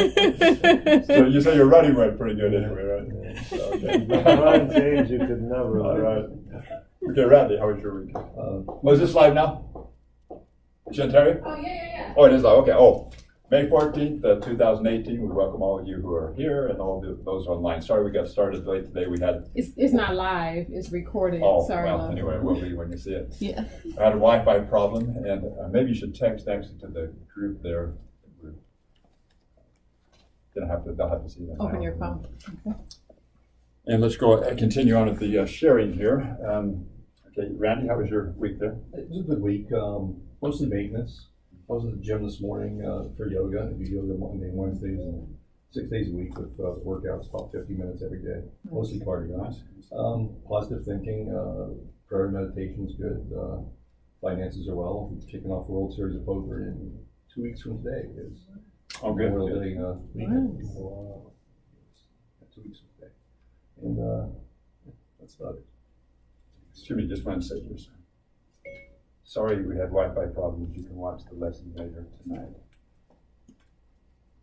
So you say your running went pretty good anyway, right? So, okay. Run, James, you could never. All right. Okay, Randy, how was your week? Was this live now? Terry? Oh, yeah. Oh, it is live, okay. Oh, May 14th, 2018, we welcome all of you who are here and all those online. Sorry we got started late today. We had... It's not live, it's recorded. Oh, Sorry, well, love. anyway, it will be when you see it. Yeah. I had a Wi-Fi problem, and maybe you should text actually to the group there. We're gonna have to, they'll have to see that. Open now. your phone. Okay. And let's go continue on with the sharing here. Okay, Randy, how was your week there? It was a good week, mostly maintenance. I was at the gym this morning for yoga. I do yoga Monday and Wednesdays and 6 days a week with workouts, about 50 minutes every day, mostly cardio. Positive thinking, prayer and meditation's good. Finances are well. We're kicking off World Series of Poker in 2 weeks from today. Is Oh, good. Memorial Good. Day weekend. So, 2 weeks from today. And that's about it. Excuse me, just one second. Sorry we had Wi-Fi problems. You can watch the lesson later tonight.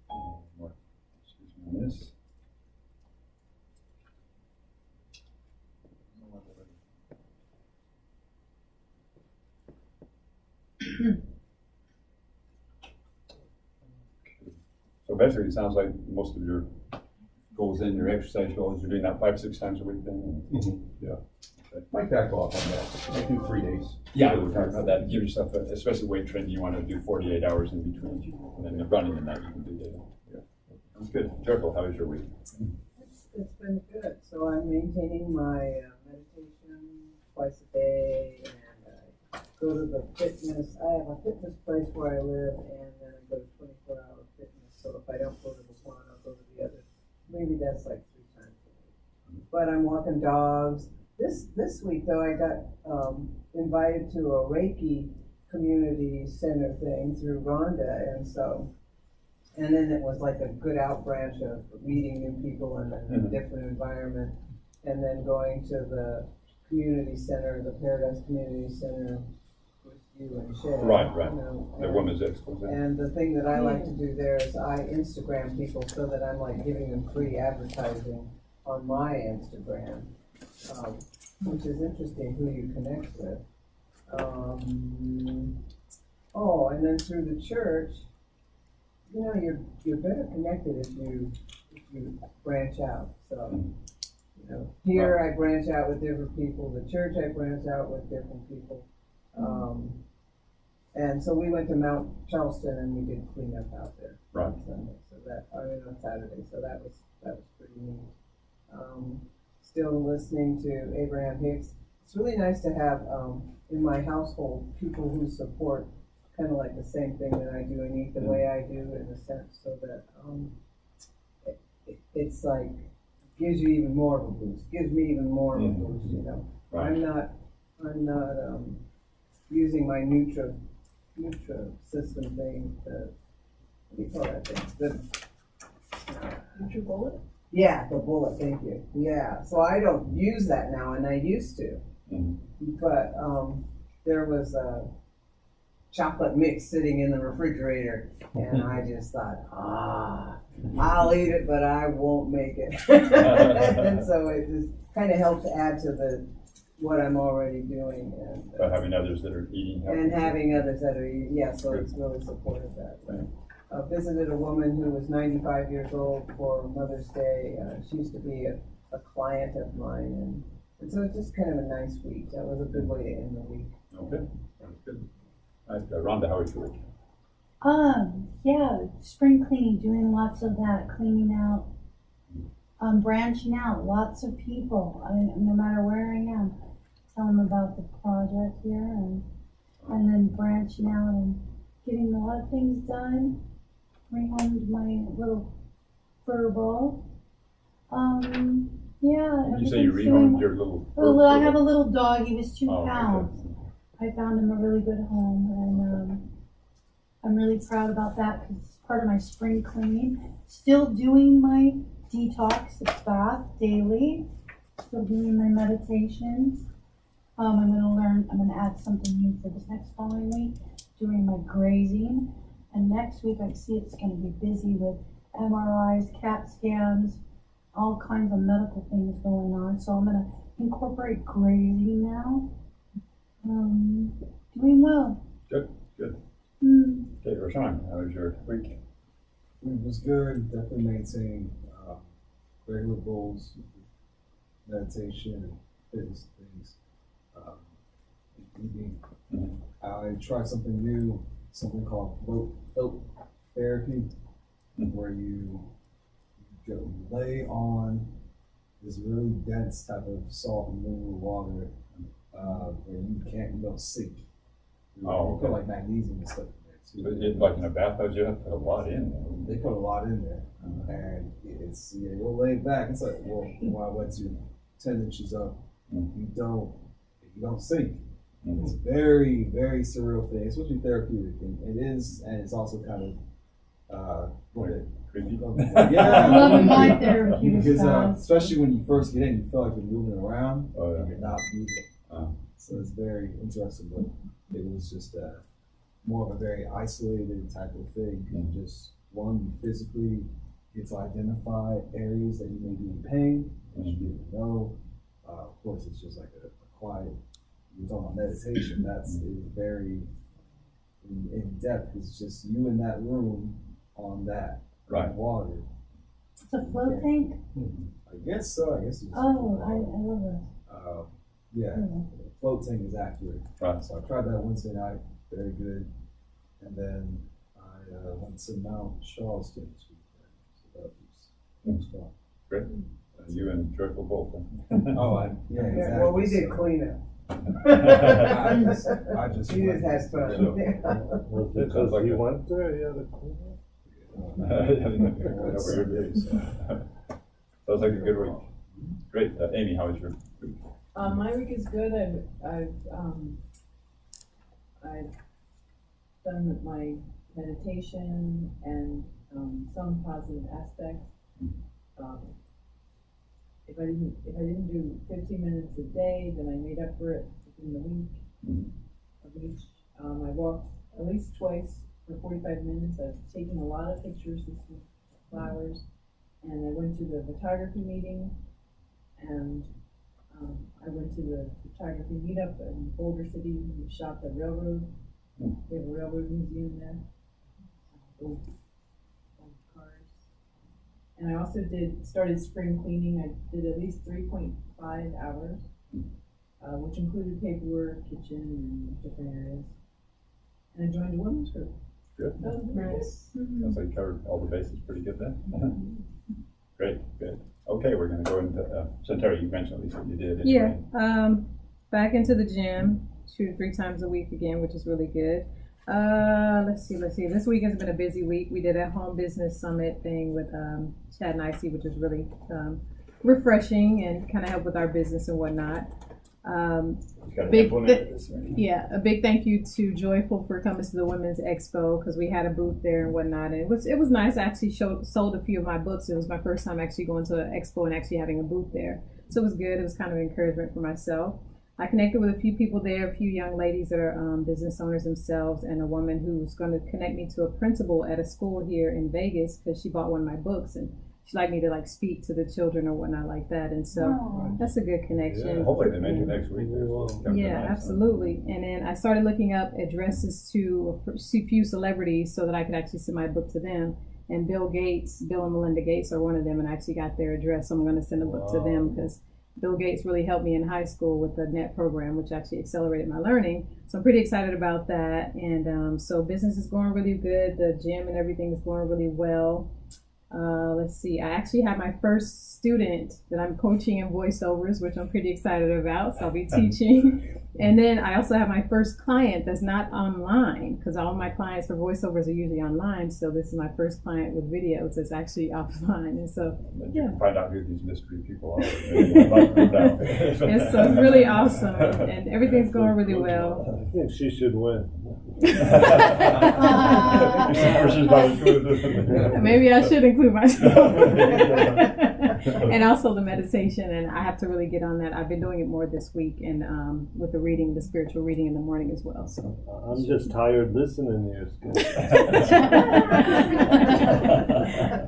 Excuse me on this. So basically, it sounds like most of your goals in your exercise goals, you're doing that 5-6 times a week then? Yeah. Might back off on that. I do 3 days. Yeah, we were talking about that. Give yourself, especially weight training, you want to do 48 hours in between. And then the running and that you can do later. Yeah. That's good. Joyful, how was your week? It's been good. So I'm maintaining my meditation twice a day, and I go to the fitness. I have a fitness place where I live, and then I go to 24-hour fitness. So if I don't go to the one, I'll go to the other. Maybe that's like 3 times a week. But I'm walking dogs. This week though, I got invited to a Reiki community center thing through Rhonda, and then it was like a good out branch of meeting new people in a different environment, and then going to the community center, the Paradise Community Center with you and Shay. Right. You know, The women's expo. and the thing that I like to do there is I Instagram people so that I'm like giving them free advertising on my Instagram, which is interesting who you connect with. Oh, and then through the church, you know, you're better connected if you branch out. So, you know, here I branch out with different people. The church I branch out with different people. And so we went to Mount Charleston and we did cleanup out there on Sunday. So on Saturday. So that was pretty neat. Still listening to Abraham Hicks. It's really nice to have in my household people who support kind of like the same thing that I do and eat the way I do, in a sense, so that it's like gives you even more of a boost. Gives me even more of a boost. You know, Right. I'm not using my Nutra system thing. What do you call that thing? NutriBullet? Yeah, the bullet, thank you. Yeah, so I don't use that now, and I used to. But there was a chocolate mix sitting in the refrigerator, and I just thought, I'll eat it, but I won't make it. And so it just kind of helped add to what I'm already doing. And By having others that are eating healthy. and having others that are eating, yeah, so it's really supported that way. Visited a woman who was 95 years old for Mother's Day. She used to be a client of mine, and so it's just kind of a nice week. That was a good way to end the week. Okay, that's good. All right, Rhonda, how was your week? Yeah, spring cleaning, doing lots of that, cleaning out, branching out, lots of people. No matter where I am, tell them about the project here, and then branching out and getting a lot of things done. Rehomed my little fur ball. Yeah. You say you everything's rehomed doing- your little... I have a little dog. He was 2 pounds. Okay. I found him a really good home, and I'm really proud about that because it's part of my spring cleaning. Still doing my detox bath daily. Still doing my meditations. I'm gonna add something new for this next following week, doing my grazing. And next week I see it's gonna be busy with MRIs, CAT scans, all kinds of medical things going on. So I'm gonna incorporate grazing now. Doing well. Good, good. Hmm. Okay, Rashawn, how was your week? It was good, definitely maintained regular goals, meditation, and fitness things. Eating. Mhm. I tried something new, something called float therapy, Mhm. where you lay on this really dense type of salt and mineral water, where you don't sink. Oh, You put okay. like magnesium and stuff in there too. Like in a bathtub, you have to put a lot in. They put a lot in there, and it's you'll lay back. It's like when I went to 10 inches up, Mhm. you don't sink. Mhm. It's a very, very surreal thing. It's supposed to be therapeutic, and it is, and it's also kind of Creepy. yeah, Loving my therapeutic because styles. especially when you first get in, you feel like you're moving around, Oh, yeah. and you're not moving. Uh, So it's very interesting, but it was just more of a very isolated type of thing. Mhm. Just you physically get to identify areas that you may be in pain, that you didn't know. Of course, it's just like a quiet. You're talking about meditation. That's is very in depth. It's just you in that room on that Right. water. It's a float tank. I guess so. I guess. It's Oh, I love it. Yeah. Yeah. Float tank is accurate. Right. So I tried that Wednesday night, very good. And then I went to Mount Charleston this weekend. So that was fun. Great. You and Joyful both. Yeah, exactly. Yeah, well, we did So, cleanup. I just We went. just had fun. So- Was It it sounds because like you a- went there? You had a clean Over your days. Sounds like a good week. Great. Amy, how was your week? My week is good. I've done my meditation and some positive aspects. If I didn't do 15 minutes a day, then I made up for it within the week Mhm. of each. I walked at least twice for 45 minutes. I've taken a lot of pictures this week, flowers, and I went to the photography meeting, and I went to the photography meetup in Boulder City. We shot the railroad. Hmm. We have a railroad museum there. Old cars. And I also started spring cleaning. I did at least 3.5 hours, which included paperwork, kitchen, and different areas. And I joined a women's group. Good. That was nice. Sounds like you covered all the bases pretty good then. Great, good. Okay, we're gonna go into, so Terry, you mentioned at least what you did. Yeah, back into the gym 2 to 3 times a week again, which is really good. Let's see. This week has been a busy week. We did a home business summit thing with Chad and Icy, which was really refreshing and kind of helped with our business and whatnot. You gotta Big implement thi- this, right? Yeah, a big thank you to Joyful for coming to the Women's Expo because we had a booth there and whatnot. And it was nice. I actually sold a few of my books. It was my first time actually going to an expo and actually having a booth there. So it was good. It was kind of encouragement for myself. I connected with a few people there, a few young ladies that are business owners themselves, and a woman who's going to connect me to a principal at a school here in Vegas because she bought one of my books and she'd like me to like speak to the children or whatnot like that. And so Oh. that's a good connection. Hopefully they make it next week. Yeah, absolutely. And then I started looking up addresses to a few celebrities so that I could actually send my book to them. And Bill and Melinda Gates are one of them, and I actually got their address, so I'm going to send a book to them because Bill Gates really helped me in high school with the NET program, which actually accelerated my learning. So I'm pretty excited about that. And so business is going really good. The gym and everything is going really well. Let's see. I actually have my first student that I'm coaching in voiceovers, which I'm pretty excited about. So I'll be teaching. And then I also have my first client that's not online because all my clients for voiceovers are usually online. So this is my first client with videos that's actually offline. And so, Then yeah. you can find out who these mystery people are. Maybe I'd like to know. And so it's really awesome. And everything's going really well. I think she should win. She's not as good as this. Maybe I should include myself. And also the meditation, and I have to really get on that. I've been doing it more this week, and with the reading, the spiritual reading in the morning as well. So I'm just tired listening to you.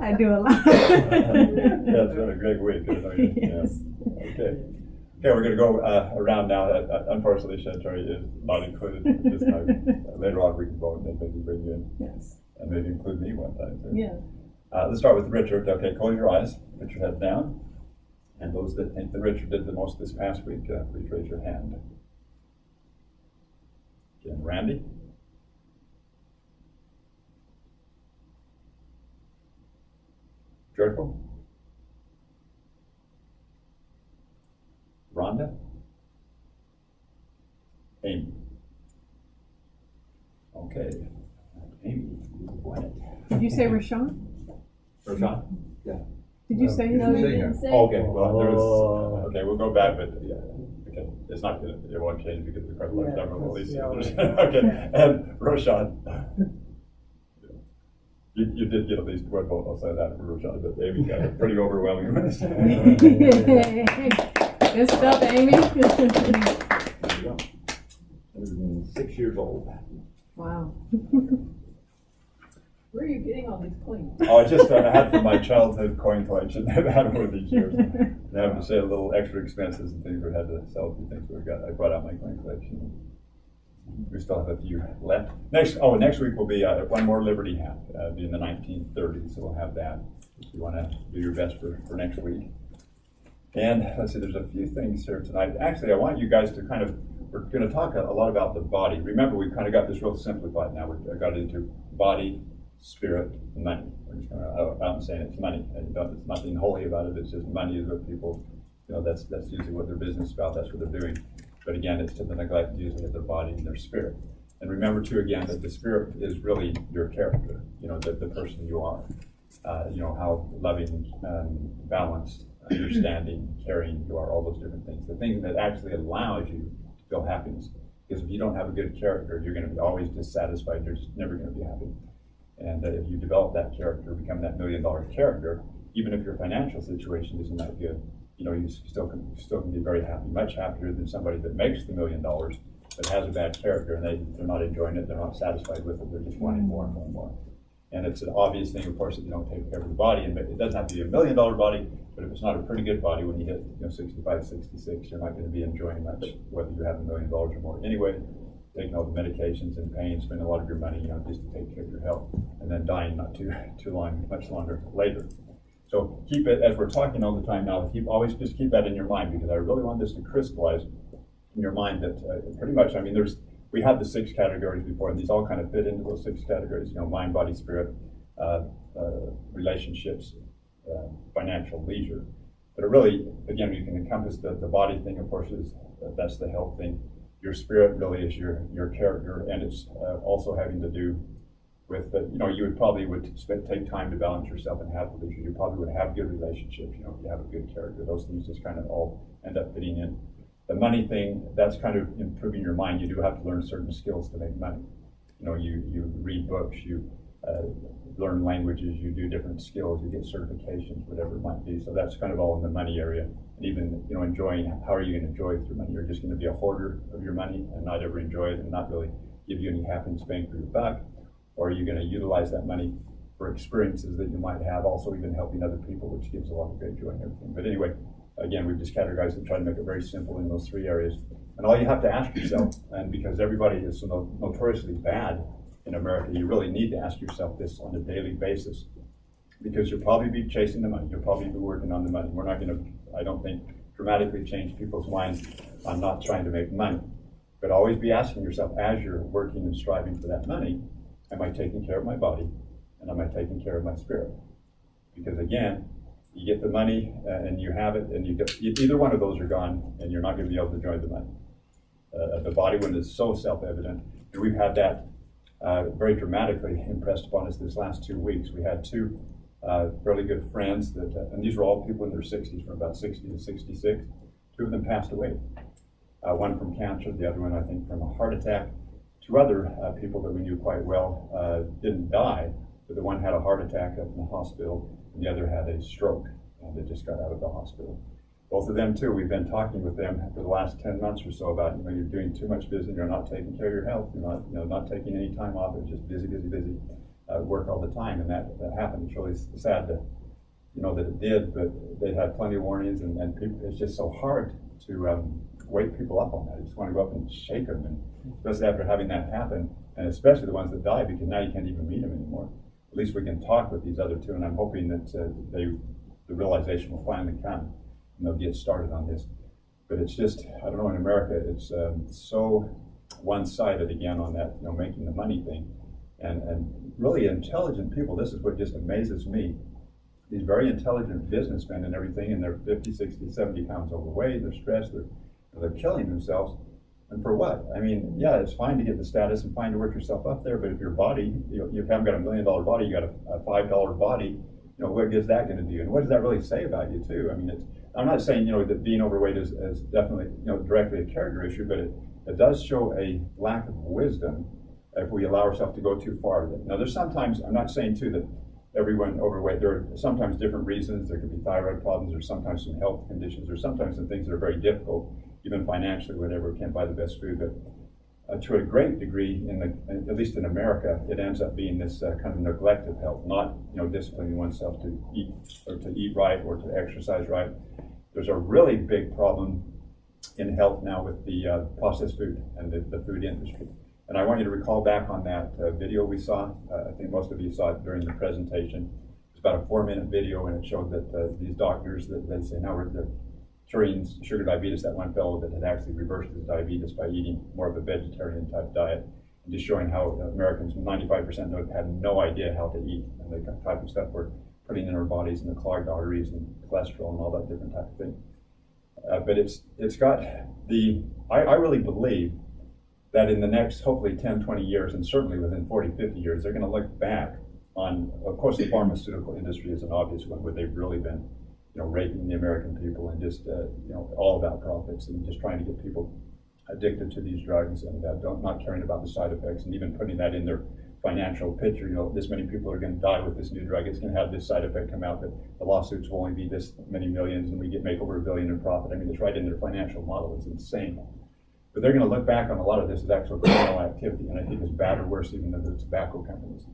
I do a lot. Yeah, it's been a great week. Isn't it? Yes. Yeah. Okay. Okay, we're going to go around now. Unfortunately, Shantari is not included this time. Later on, we can vote and maybe bring you in. Yes. And maybe include me one time too. Yeah. Let's start with Richard. Okay, close your eyes, put your head down. And those that think that Richard did the most this past week, please raise your hand. Again, Randy. Joyful. Rhonda. Amy. Okay. Amy, you won it. Did you say Rashawn? Rashawn? Did you say No, his you name? didn't Say- Okay, well, there Oh. was, okay, we'll go back, but, yeah, okay, it's not, it won't change because the credit Yeah, several at least. yeah. Okay, and Roshan. You did get at least one vote, I'll say that for Roshan, but Amy got a pretty overwhelming one. Good stuff, Amy. There you go. 106 years old. Wow. Where are you getting all these coins? Oh, I just had from my childhood coin collection I've had over these years. And I have to say a little extra expenses and things we had to sell a few things we got. I brought out my coin collection. We still have a few left. Next week will be one more Liberty hat, be in the 1930s, so we'll have that if you want to do your best for next week. And let's see, there's a few things here tonight. Actually, I want you guys to we're going to talk a lot about the body. Remember, we've kind of got this real simplified now. I got into body, spirit, and money. We're just going out and saying it's money. And it's nothing holy about it. It's just money is what people, that's usually what their business is about. That's what they're doing. But again, it's to the neglect usually of their body and their spirit. And remember too, again, that the spirit is really your character. The person you are. How loving, balanced, understanding, caring you are. All those different things. The thing that actually allows you to feel happiness. Because if you don't have a good character, you're going to be always dissatisfied. You're just never going to be happy. And if you develop that character, become that $1 million character, even if your financial situation isn't that good, you still can be very happy, much happier than somebody that makes the $1 million but has a bad character and they're not enjoying it, they're not satisfied with it, they're just wanting more and more and more. And it's an obvious thing, of course, that you don't take care of the body, and it doesn't have to be a $1 million body, but if it's not a pretty good body, when you hit 65, 66, you're not going to be enjoying much, whether you have $1 million or more. Anyway, taking all the medications and pain, spending a lot of your money, just to take care of your health, and then dying not too long, much longer later. So keep it, as we're talking all the time now, always just keep that in your mind, because I really want this to crystallize in your mind that pretty much, we had the 6 categories before, and these all kind of fit into those 6 categories, mind, body, spirit, relationships, financial, leisure. But it really, again, you can encompass the body thing, of course, that's the health thing. Your spirit really is your character, and it's also having to do with, you would take time to balance yourself and have leisure. You probably would have good relationships, if you have a good character. Those things just kind of all end up fitting in. The money thing, that's kind of improving your mind. You do have to learn certain skills to make money. You read books, you learn languages, you do different skills, you get certifications, whatever it might be. So that's kind of all in the money area. And even, enjoying, how are you going to enjoy it through money? You're just going to be a hoarder of your money and not ever enjoy it and not really give you any happiness bang for your buck. Or are you going to utilize that money for experiences that you might have, also even helping other people, which gives a lot of great joy and everything. But anyway, again, we've just categorized and tried to make it very simple in those 3 areas. And all you have to ask yourself, and because everybody is so notoriously bad in America, you really need to ask yourself this on a daily basis. Because you'll probably be chasing the money. You'll probably be working on the money. We're not going to, I don't think, dramatically change people's minds on not trying to make money. But always be asking yourself, as you're working and striving for that money, am I taking care of my body? And am I taking care of my spirit? Because again, you get the money and you have it, and either one of those are gone, and you're not going to be able to enjoy the money. The body one is so self-evident, and we've had that very dramatically impressed upon us this last 2 weeks. We had 2 fairly good friends and these were all people in their 60s, from about 60 to 66. 2 of them passed away. One from cancer, the other one, I think, from a heart attack. 2 other people that we knew quite well didn't die, but the one had a heart attack up in the hospital, and the other had a stroke. and they just got out of the hospital. Both of them too, we've been talking with them for the last 10 months or so about, you're doing too much business, you're not taking care of your health, you're not taking any time off, it's just busy, work all the time, and that happened. It's really sad to, that it did, but they had plenty of warnings, and people, it's just so hard to wake people up on that. You just want to go up and shake them, and especially after having that happen, and especially the ones that die, because now you can't even meet them anymore. At least we can talk with these other two, and I'm hoping that the realization will finally come, and they'll get started on this. But it's just, I don't know, in America, it's so one-sided again on that, making the money thing. And really intelligent people, this is what just amazes me. These very intelligent businessmen and everything, and they're 50, 60, 70 pounds overweight, they're stressed, they're killing themselves. And for what? I mean, yeah, it's fine to get the status and fine to work yourself up there, but if your body, you haven't got $1 million body, you got a $5 body, what is that going to do? And what does that really say about you too? I mean, I'm not saying, that being overweight is definitely, directly a character issue, but it does show a lack of wisdom if we allow ourselves to go too far with it. Now, there's sometimes, I'm not saying too that everyone overweight, there are sometimes different reasons. There could be thyroid problems, or sometimes some health conditions, or sometimes some things that are very difficult, even financially, whatever, can't buy the best food. But to a great degree, at least in America, it ends up being this kind of neglect of health, not disciplining oneself to eat right or to exercise right. There's a really big problem in health now with the processed food and the food industry. And I want you to recall back on that video we saw. I think most of you saw it during the presentation. It's about a 4-minute video, and it showed that these doctors, that they say now they're curing sugar diabetes. That one fellow that had actually reversed his diabetes by eating more of a vegetarian type diet, and just showing how Americans, 95% had no idea how to eat, and the type of stuff we're putting in our bodies, and the clogged arteries and cholesterol and all that different type of thing. But it's got I really believe that in the next, hopefully 10, 20 years, and certainly within 40, 50 years, they're going to look back on, of course, the pharmaceutical industry is an obvious one, where they've really been, raping the American people and just, all about profits and just trying to get people addicted to these drugs and not caring about the side effects, and even putting that in their financial picture. This many people are going to die with this new drug. It's going to have this side effect come out, that the lawsuits will only be this many millions, and we make over $1 billion in profit. I mean, it's right in their financial model. It's insane. But they're going to look back on a lot of this as actual criminal activity, and I think it's bad or worse even than the tobacco companies.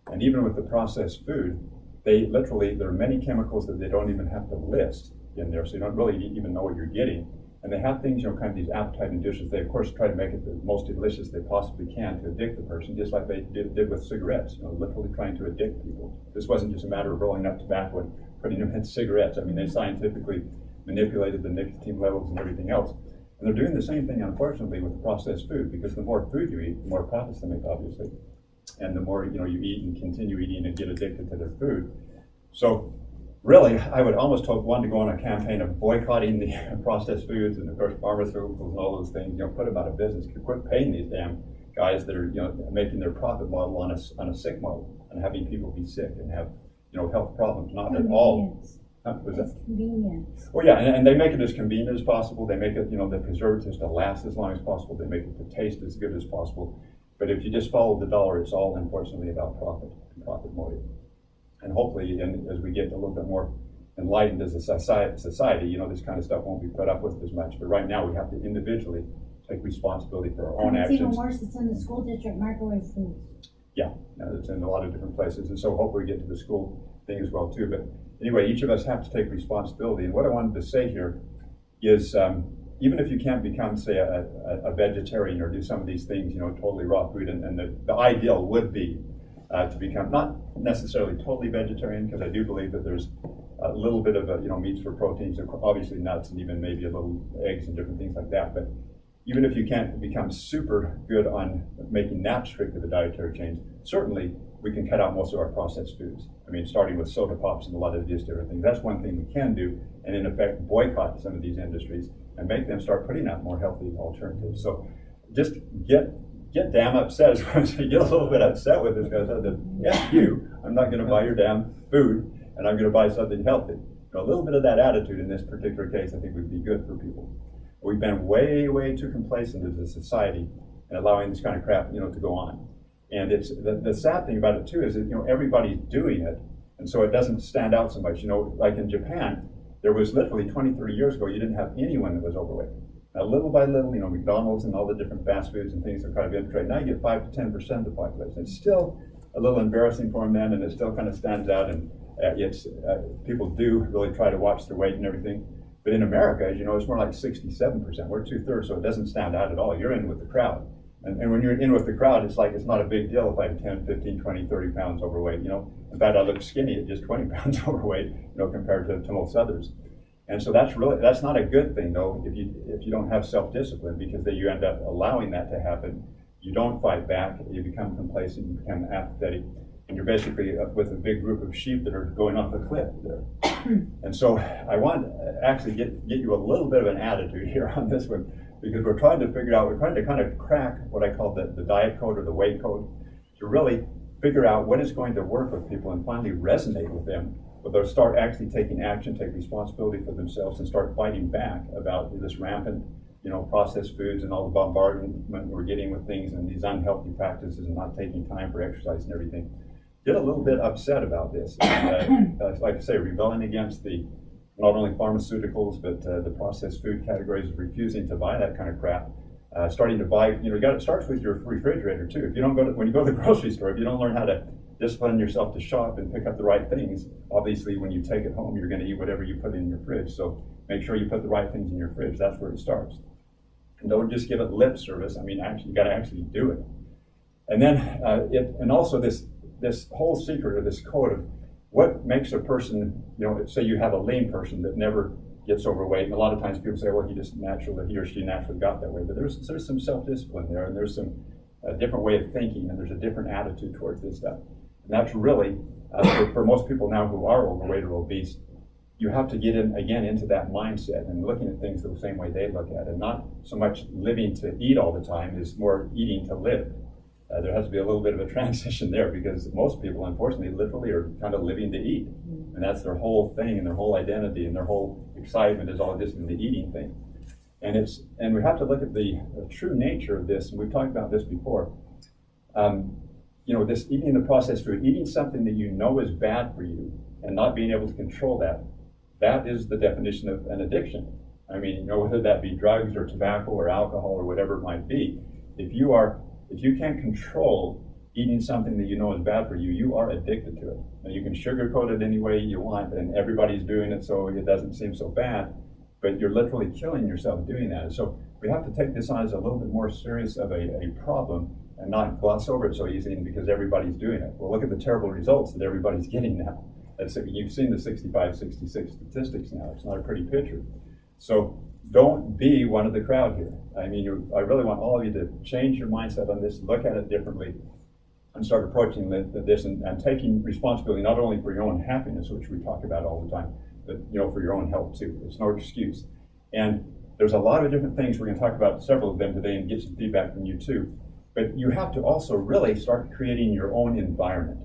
And even with the processed food, there are many chemicals that they don't even have to list in there, so you don't really even know what you're getting. And they have things, kind of these appetizing dishes. They, of course, try to make it the most delicious they possibly can to addict the person, just like they did with cigarettes, literally trying to addict people. This wasn't just a matter of rolling up tobacco and putting them in cigarettes. I mean, they scientifically manipulated the nicotine levels and everything else. And they're doing the same thing, unfortunately, with processed food, because the more food you eat, the more profits they make, obviously. And the more, you eat and continue eating and get addicted to their food. So really, I would almost hope one to go on a campaign of boycotting the processed foods and, of course, pharmaceuticals and all those things, put them out of business. Quit paying these damn guys that are, making their profit model on a sick model and having people be sick and have, health problems, not at all. It's convenience. Well, yeah, and they make it as convenient as possible. They make it, the preservatives to last as long as possible. They make it to taste as good as possible. But if you just follow the dollar, it's all unfortunately about profit and profit motive. And hopefully, as we get a little bit more enlightened as a society, this kind of stuff won't be put up with as much. But right now, we have to individually take responsibility for our own It's actions. even worse, it's in the school district microwave foods. Yeah, it's in a lot of different places. And so hopefully we get to the school thing as well, too. But anyway, each of us have to take responsibility. And what I wanted to say here is, even if you can't become, say, a vegetarian or do some of these things, totally raw food, and the ideal would be to become not necessarily totally vegetarian, because I do believe that there's a little bit of meats for proteins, obviously nuts, and even maybe a little eggs and different things like that. But even if you can't become super good on making that strict of a dietary change, certainly we can cut out most of our processed foods. I mean, starting with soda pops and a lot of these different things. That's one thing we can do, and in effect boycott some of these industries and make them start putting out more healthy alternatives. So just get damn upset. Get a little bit upset with this guy. F you, I'm not going to buy your damn food, and I'm going to buy something healthy. A little bit of that attitude in this particular case, I think, would be good for people. We've been way, way too complacent as a society and allowing this kind of crap, to go on. And it's the sad thing about it too is that everybody's doing it, And so it doesn't stand out so much. You know, like in Japan, there was literally 20, 30 years ago, you didn't have anyone that was overweight. Now, little by little, you know, McDonald's and all the different fast foods and things are kind of infiltrated. Now you get 5 to 10% of the population. It's still a little embarrassing for them then, and it still kind of stands out. And people do really try to watch their weight and everything. But in America, as you know, it's more like 67%. We're 2/3, so it doesn't stand out at all. You're in with the crowd. And when you're in with the crowd, it's like it's not a big deal if I'm 10, 15, 20, 30 pounds overweight, you know. In fact, I look skinny at just 20 pounds overweight, you know, compared to most others. And so that's not a good thing, though, if you don't have self-discipline, because then you end up allowing that to happen. You don't fight back, you become complacent, you become apathetic, and you're basically with a big group of sheep that are going off a cliff there. And so I want to actually get you a little bit of an attitude here on this one, because we're trying to kind of crack what I call the diet code or the weight code, to really figure out what is going to work with people and finally resonate with them, but they'll start actually taking action, take responsibility for themselves, and start fighting back about this rampant, you know, processed foods and all the bombardment we're getting with things and these unhealthy practices and not taking time for exercise and everything. Get a little bit upset about this. And, like I say, rebelling against not only pharmaceuticals, but the processed food categories, of refusing to buy that kind of crap. Starting to buy, you know, it starts with your refrigerator too. If you don't when you go to the grocery store, if you don't learn how to discipline yourself to shop and pick up the right things, obviously when you take it home, you're going to eat whatever you put in your fridge. So make sure you put the right things in your fridge. That's where it starts. And don't just give it lip service. I mean, actually, you got to actually do it. And then, and also this whole secret of this code of what makes a person, you know, say you have a lean person that never gets overweight, and a lot of times people say, well, he or she naturally got that way. But there's some self-discipline there, and there's some different way of thinking, and there's a different attitude towards this stuff. And that's really, for most people now who are overweight or obese, you have to get into that mindset and looking at things the same way they look at it. Not so much living to eat all the time, is more eating to live. There has to be a little bit of a transition there, because most people, unfortunately, literally are kind of living to eat. And that's their whole thing, and their whole identity, and their whole excitement is all just in the eating thing. And we have to look at the true nature of this, and we've talked about this before. You know, this eating the processed food, eating something that you know is bad for you, and not being able to control that is the definition of an addiction. I mean, you know, whether that be drugs or tobacco or alcohol or whatever it might be, if you can't control eating something that you know is bad for you, you are addicted to it. Now, you can sugarcoat it any way you want, and everybody's doing it, so it doesn't seem so bad, but you're literally killing yourself doing that. So we have to take this on as a little bit more serious of a problem, and not gloss over it so easily because everybody's doing it. Well, look at the terrible results that everybody's getting now. You've seen the 65, 66 statistics now. It's not a pretty picture. So don't be one of the crowd here. I mean, I really want all of you to change your mindset on this, look at it differently, and start approaching this and taking responsibility not only for your own happiness, which we talk about all the time, but, you know, for your own health too. It's no excuse. And there's a lot of different things. We're going to talk about several of them today and get some feedback from you too. But you have to also really start creating your own environment.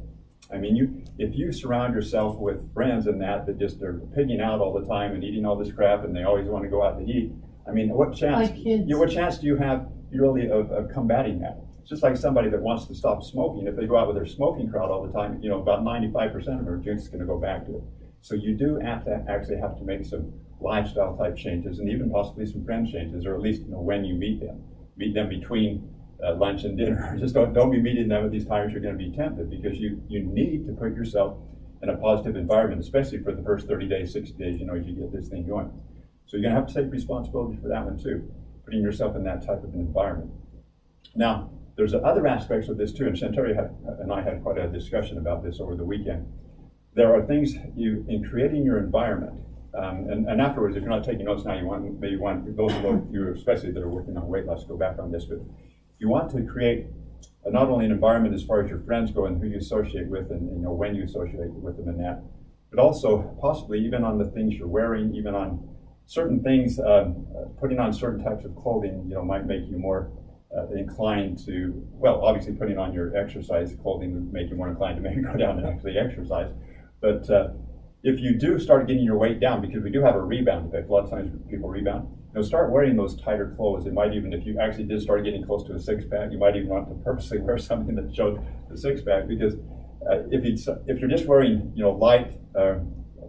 I mean, if you surround yourself with friends and that just are pigging out all the time and eating all this crap, and they always want to go out to eat, I mean, what chance do you have really of combating that? It's just like somebody that wants to stop smoking. If they go out with their smoking crowd all the time, you know, about 95% of them are just going to go back to it. So you do have to make some lifestyle type changes, and even possibly some friend changes, or at least, you know, when you meet them between lunch and dinner. Just don't be meeting them at these times you're going to be tempted, because you need to put yourself in a positive environment, especially for the first 30 days, 60 days, you know, as you get this thing going. So you're going to have to take responsibility for that one too, putting yourself in that type of an environment. Now, there's other aspects of this too, and Shantari and I had quite a discussion about this over the weekend. There are things in creating your environment, and afterwards, if you're not taking notes now, maybe want those of you especially that are working on weight loss, go back on this, but you want to create not only an environment as far as your friends go and who you associate with, and, you know, when you associate with them and that, but also possibly even on the things you're wearing, even on certain things, putting on certain types of clothing, you know, might make you more inclined to, well, obviously putting on your exercise clothing would make you more inclined to maybe go down and actually exercise. But if you do start getting your weight down, because we do have a rebound effect, a lot of times people rebound, you know, start wearing those tighter clothes. It might even, if you actually did start getting close to a six-pack, you might even want to purposely wear something that showed the six-pack, because if you're just wearing, light,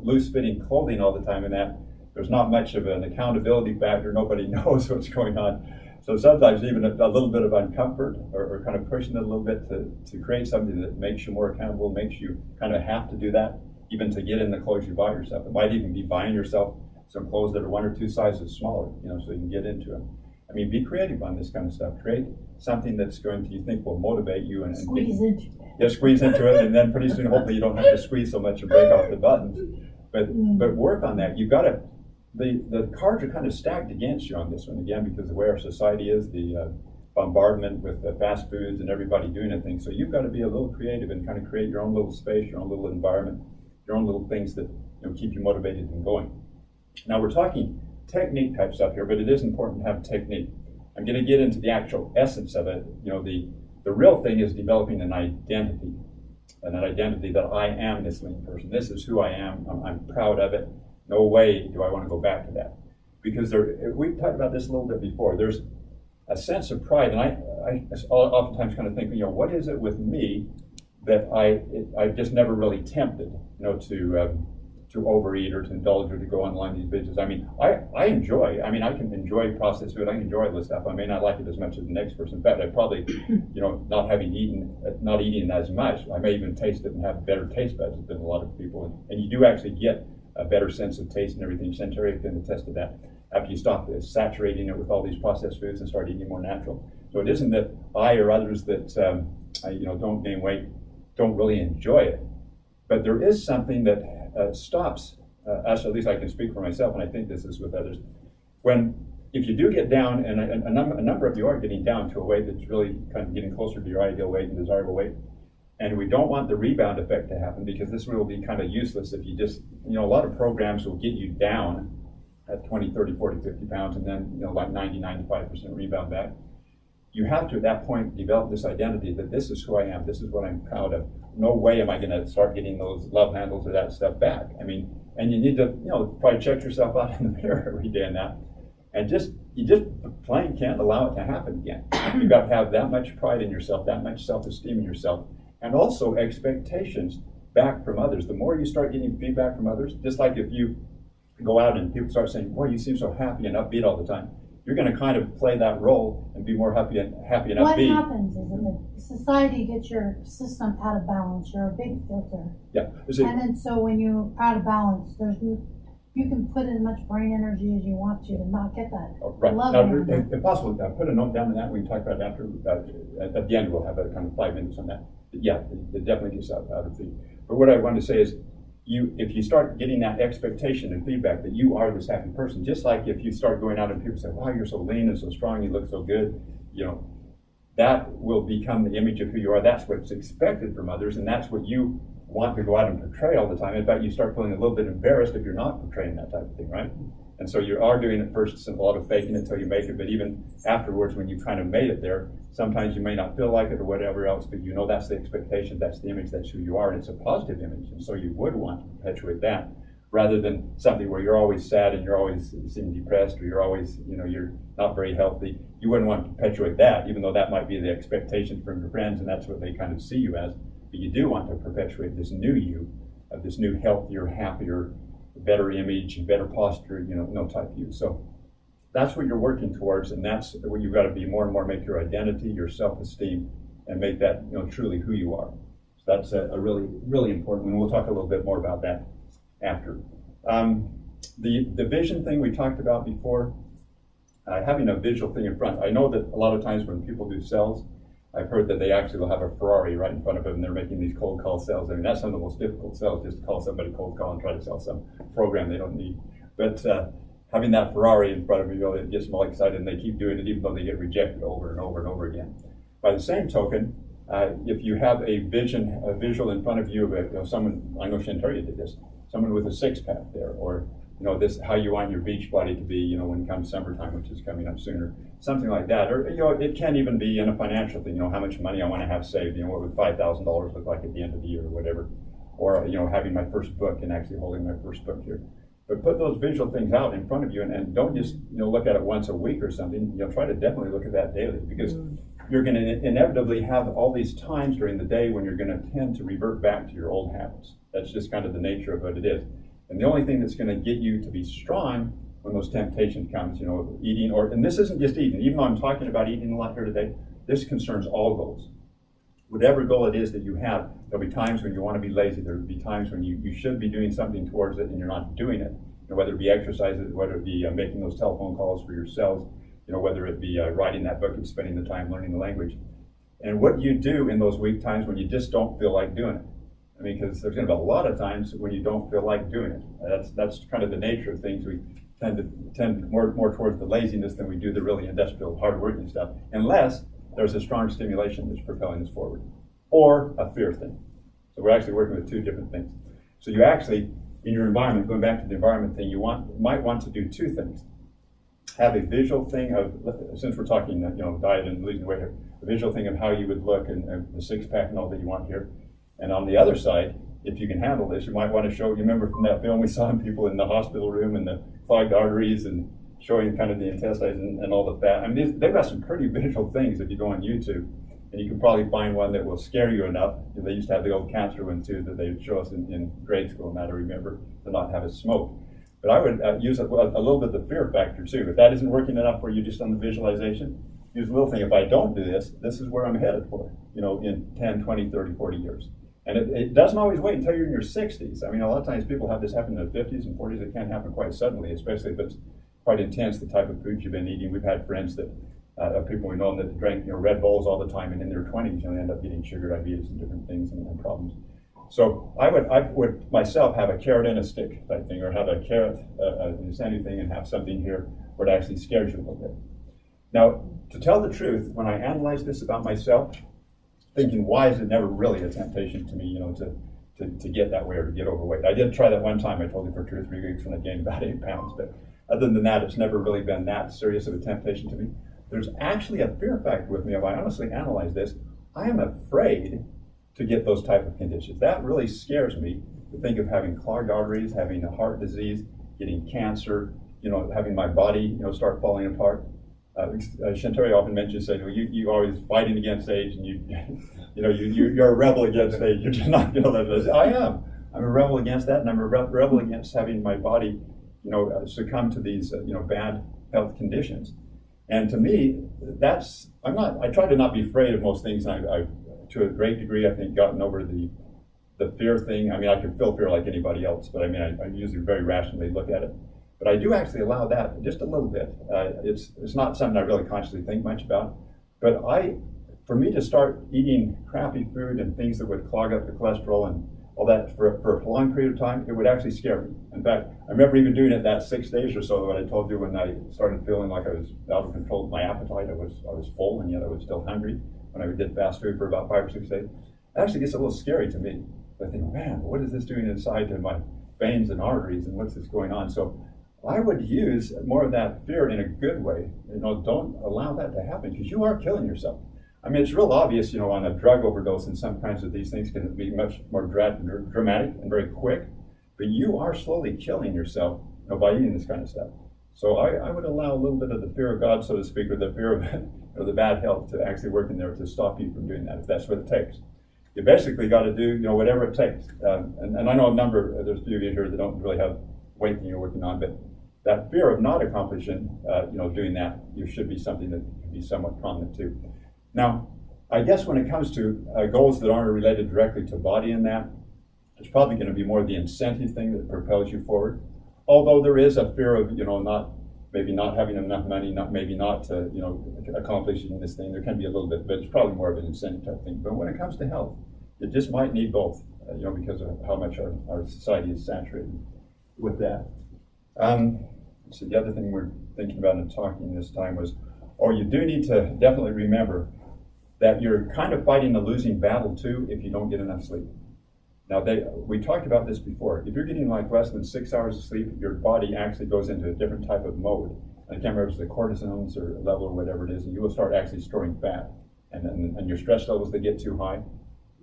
loose-fitting clothing all the time, and that there's not much of an accountability factor. Nobody knows what's going on. So sometimes even a little bit of uncomfort or kind of pushing it a little bit to create something that makes you more accountable, makes you kind of have to do that, even to get in the clothes you buy yourself. It might even be buying yourself some clothes that are 1 or 2 sizes smaller, so you can get into them. I mean, be creative on this kind of stuff. Create something that's going to, you think, will motivate you and Squeeze into it. Yeah, squeeze into it, and then pretty soon, hopefully, you don't have to squeeze so much and break off the buttons. But work on that. You've got to. The cards are kind of stacked against you on this one again because of the way our society is, the bombardment with the fast foods and everybody doing a thing. So you've got to be a little creative and kind of create your own little space, your own little environment, your own little things that keep you motivated and going. Now we're talking technique type stuff here, but it is important to have technique. I'm going to get into the actual essence of it. The real thing is developing an identity that I am this lean person. This is who I am. I'm proud of it. No way do I want to go back to that. Because we've talked about this a little bit before. There's a sense of pride, and I oftentimes kind of think, what is it with me that I've just never really tempted, to overeat or to indulge or to go online these binges. I mean, I can enjoy processed food. I can enjoy this stuff. I may not like it as much as the next person. In fact, I probably, not eating as much, I may even taste it and have better taste buds than a lot of people. And you do actually get a better sense of taste and everything. Centurion can attest to that after you stop saturating it with all these processed foods and start eating more natural. So it isn't that I or others that don't gain weight don't really enjoy it, but there is something that stops us. At least I can speak for myself, and I think this is with others. If you do get down, and a number of you are getting down to a weight that's really kind of getting closer to your ideal weight and desirable weight. And we don't want the rebound effect to happen because this will be kind of useless if you just, a lot of programs will get you down at 20, 30, 40, 50 pounds and then, like 90, 95% rebound back. You have to, at that point, develop this identity that this is who I am, this is what I'm proud of. No way am I going to start getting those love handles or that stuff back. I mean, and you need to, probably check yourself out in the mirror every day and that. And you just plain can't allow it to happen again. You've got to have that much pride in yourself, that much self-esteem in yourself. And also expectations back from others. The more you start getting feedback from others, just like if you go out and people start saying, boy, you seem so happy and upbeat all the time, you're going to kind of play that role and be more happy and upbeat. What happens is that the society gets your system out of balance. You're a big filter. Yeah. And then so when you're out of balance, you can put in as much brain energy as you want to and not get that. Right. Love Now, anymore. if possible, put a note down on that. We can talk about it after. At the end, we'll have a kind of 5 minutes on that. But yeah, it definitely gets out of feed. But what I wanted to say is, if you start getting that expectation and feedback that you are this happy person, just like if you start going out and people say, wow, you're so lean and so strong, you look so good, that will become the image of who you are. That's what's expected from others, and that's what you want to go out and portray all the time. In fact, you start feeling a little bit embarrassed if you're not portraying that type of thing, right? And so you are doing it first, it's a lot of faking until you make it, but even afterwards, when you kind of made it there, sometimes you may not feel like it or whatever else, but that's the expectation, that's the image, that's who you are, and it's a positive image. And so you would want to perpetuate that rather than something where you're always sad and you're always seem depressed or you're always, you're not very healthy. You wouldn't want to perpetuate that, even though that might be the expectation from your friends and that's what they kind of see you as. But you do want to perpetuate this new you, this new healthier, happier, better image, better posture, type you. So that's what you're working towards, and that's what you've got to be more and more, make your identity, your self-esteem, and make that truly who you are. So that's a really, really important, and we'll talk a little bit more about that after. The vision thing we talked about before, having a visual thing in front. I know that a lot of times when people do sales, I've heard that they actually will have a Ferrari right in front of them and they're making these cold call sales. I mean, that's some of the most difficult sales, just to call somebody cold call and try to sell some program they don't need. But having that Ferrari in front of you, it gets them all excited and they keep doing it even though they get rejected over and over and over again. By the same token, if you have a visual in front of you of someone, I know Shantaria did this, someone with a six-pack there, or this how you want your beach body to be, when it comes summertime, which is coming up sooner, something like that. Or it can even be in a financial thing, how much money I want to have saved, what would $5,000 look like at the end of the year or whatever, or having my first book and actually holding my first book here. But put those visual things out in front of you and don't just look at it once a week or something. Try to definitely look at that daily, because you're going to inevitably have all these times during the day when you're going to tend to revert back to your old habits. That's just kind of the nature of what it is. And the only thing that's going to get you to be strong when those temptations comes, eating, and this isn't just eating, even though I'm talking about eating a lot here today, this concerns all goals. Whatever goal it is that you have, there'll be times when you want to be lazy. There'll be times when you should be doing something towards it and you're not doing it. Whether it be exercises, whether it be making those telephone calls for yourselves, whether it be writing that book and spending the time learning the language. And what you do in those weak times when you just don't feel like doing it. I mean, because there's going to be a lot of times when you don't feel like doing it. That's kind of the nature of things. We tend more towards the laziness than we do the really industrial, hard-working stuff, unless there's a strong stimulation that's propelling us forward, or a fear thing. So we're actually working with two different things. So you actually, in your environment, going back to the environment thing, you might want to do two things. Have a visual thing of, since we're talking, diet and losing weight here, a visual thing of how you would look and the six-pack and all that you want here. And on the other side, if you can handle this, you might want to show, you remember from that film we saw people in the hospital room and the clogged arteries and showing kind of the intestines and all the fat. I mean, they've got some pretty visual things if you go on YouTube. And you can probably find one that will scare you enough. They used to have the old cancer one too that they would show us in grade school, and I remember, to not have us smoke. But I would use a little bit of the fear factor too. If that isn't working enough for you just on the visualization, use a little thing. If I don't do this, this is where I'm headed for, in 10, 20, 30, 40 years. And it doesn't always wait until you're in your 60s. I mean, a lot of times people have this happen in their 50s and 40s. It can happen quite suddenly, especially if it's quite intense, the type of food you've been eating. We've had friends that, people we know that drank Red Bulls all the time, and in their 20s, they end up getting sugar diabetes and different things and problems. So I would myself have a carrot and a stick type thing, or have a carrot, a sandy thing, and have something here where it actually scares you a little bit. Now, to tell the truth, when I analyze this about myself, thinking, why is it never really a temptation to me, to get that way or to get overweight? I did try that one time, I told you, for 2 or 3 weeks when I gained about 8 pounds, but other than that, it's never really been that serious of a temptation to me. There's actually a fear factor with me. If I honestly analyze this, I am afraid to get those type of conditions. That really scares me, to think of having clogged arteries, having a heart disease, getting cancer, having my body, start falling apart. Shantari often mentions, saying, you always fighting against age, and you're a rebel against age. You're just not going to let it. I am. I'm a rebel against that, and I'm a rebel against having my body, succumb to these, bad health conditions. And to me, I try to not be afraid of most things. I've to a great degree, I think, gotten over the fear thing. I mean, I can feel fear like anybody else, but I mean, I usually very rationally look at it. But I do actually allow that just a little bit. It's not something I really consciously think much about. But for me to start eating crappy food and things that would clog up the cholesterol and all that for a prolonged period of time, it would actually scare me. In fact, I remember even doing it that 6 days or so that I told you, when I started feeling like I was out of control with my appetite. I was full, and yet I was still hungry when I did fast food for about 5 or 6 days. It actually gets a little scary to me. I think, man, what is this doing inside to my veins and arteries, and what's this going on? So I would use more of that fear in a good way. Don't allow that to happen, because you are killing yourself. I mean, it's real obvious, on a drug overdose, and some kinds of these things can be much more dramatic and very quick, but you are slowly killing yourself by eating this kind of stuff. So I would allow a little bit of the fear of God, so to speak, or the fear of the bad health to actually work in there to stop you from doing that, if that's what it takes. You basically got to do, whatever it takes. And I know there's a few of you here that don't really have weight that you're working on, but that fear of not accomplishing, doing that, should be something that can be somewhat prominent too. Now, I guess when it comes to goals that aren't related directly to body and that, it's probably going to be more the incentive thing that propels you forward. Although there is a fear of, maybe not having enough money, accomplishing this thing. There can be a little bit, but it's probably more of an incentive type thing. But when it comes to health, it just might need both, because of how much our society is saturated with that. So the other thing we're thinking about and talking this time was, you do need to definitely remember that you're kind of fighting a losing battle too if you don't get enough sleep. Now, we talked about this before. If you're getting like less than 6 hours of sleep, your body actually goes into a different type of mode. I can't remember if it's the cortisols or level or whatever it is, and you will start actually storing fat. And your stress levels that get too high,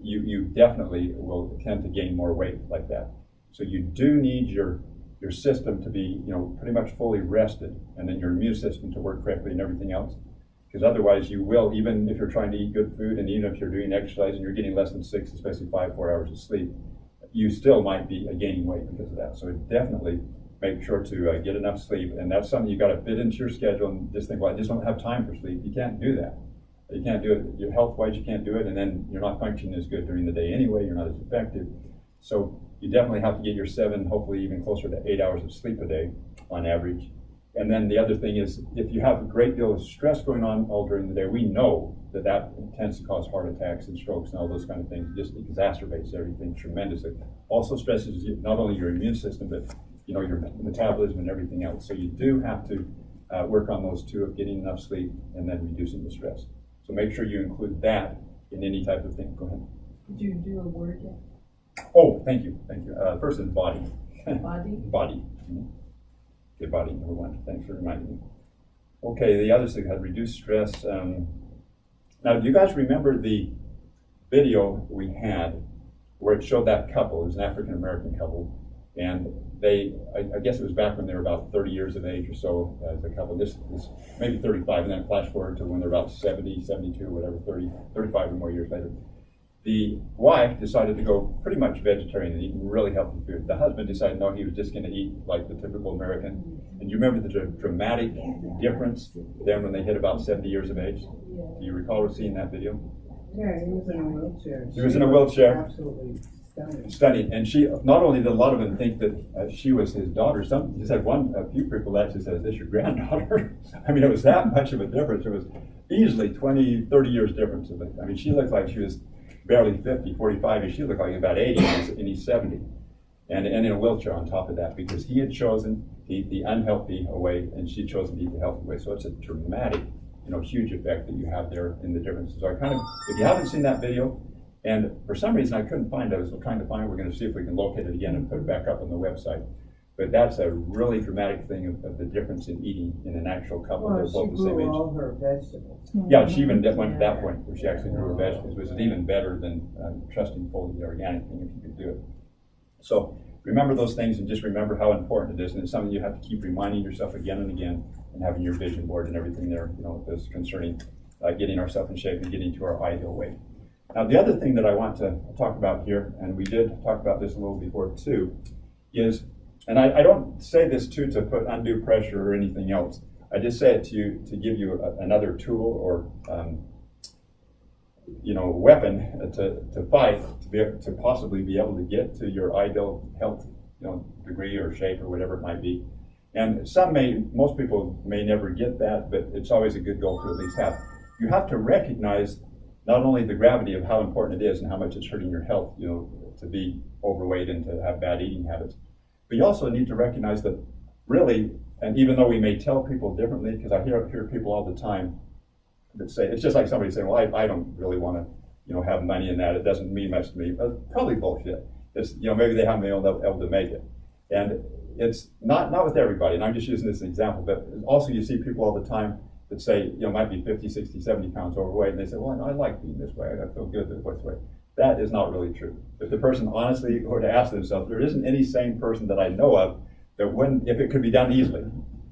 you definitely will tend to gain more weight like that. So you do need your system to be, pretty much fully rested, and then your immune system to work correctly and everything else. Because otherwise you will, even if you're trying to eat good food and even if you're doing exercise and you're getting less than 6, especially 5-4 hours of sleep, you still might be gaining weight because of that. So definitely make sure to get enough sleep, and that's something you got to fit into your schedule and just think, well, I just don't have time for sleep. You can't do that. You can't do it. Your health-wise, you can't do it, and then you're not functioning as good during the day anyway. You're not as effective. So you definitely have to get your 7, hopefully even closer to 8 hours of sleep a day on average. And then the other thing is, if you have a great deal of stress going on all during the day, we know that that tends to cause heart attacks and strokes and all those kind of things. It just exacerbates everything tremendously. Also stresses not only your immune system, but your metabolism and everything else. So you do have to work on those two of getting enough sleep and then reducing the stress. So make sure you include that in any type of thing. Go ahead. Did you do a word yet? Oh, thank you. First is body. Body? Body. Good body, number 1. Thanks for reminding me. Okay, the other thing had reduced stress. Now, do you guys remember the video we had where it showed that couple? It was an African American couple, and I guess it was back when they were about 30 years of age or so as a couple. This was maybe 35, and then flash forward to when they're about 70, 72, whatever, 30, 35 or more years later. The wife decided to go pretty much vegetarian and eat really healthy food. The husband decided, no, he was just going to eat like the typical American. And you remember the dramatic difference then when they hit about 70 years of age? Do you recall seeing that video? Yeah, he was in a wheelchair. He was in a wheelchair. Absolutely stunning. Stunning. And she, not only did a lot of them think that she was his daughter, some just had a few people actually said, is this your granddaughter? I mean, it was that much of a difference. It was easily 20, 30 years difference. I mean, she looked like she was barely 50, 45, and she looked like about 80, and he's 70. And in a wheelchair on top of that, because he had chosen to eat the unhealthy way, and she had chosen to eat the healthy way. So it's a dramatic, huge effect that you have there in the differences. So if you haven't seen that video, and for some reason I couldn't find it, I was trying to find it. We're going to see if we can locate it again and put it back up on the website. But that's a really dramatic thing of the difference in eating in an actual couple that are Well, both she the same grew age. all her vegetables. Yeah, she even went to that point where she actually grew her vegetables, which is even better than trusting fully the organic thing if you could do it. So remember those things and just remember how important it is. And it's something you have to keep reminding yourself again and again, and having your vision board and everything there, that's concerning getting ourselves in shape and getting to our ideal weight. Now, the other thing that I want to talk about here, and we did talk about this a little before too, is, and I don't say this to put undue pressure or anything else. I just say it to you to give you another tool or weapon to fight to possibly be able to get to your ideal health degree or shape or whatever it might be. And most people may never get that, but it's always a good goal to at least have. You have to recognize not only the gravity of how important it is and how much it's hurting your health, to be overweight and to have bad eating habits, but you also need to recognize that really, and even though we may tell people differently, because I hear people all the time that say, it's just like somebody saying, well, I don't really want to, have money in that. It doesn't mean much to me. Probably bullshit. It's, maybe they haven't been able to make it. And it's not with everybody, and I'm just using this as an example, but also you see people all the time that say, might be 50, 60, 70 pounds overweight, and they say, well, I like being this way. I feel good this way. That is not really true. If the person honestly were to ask themselves, there isn't any sane person that I know of that wouldn't, if it could be done easily,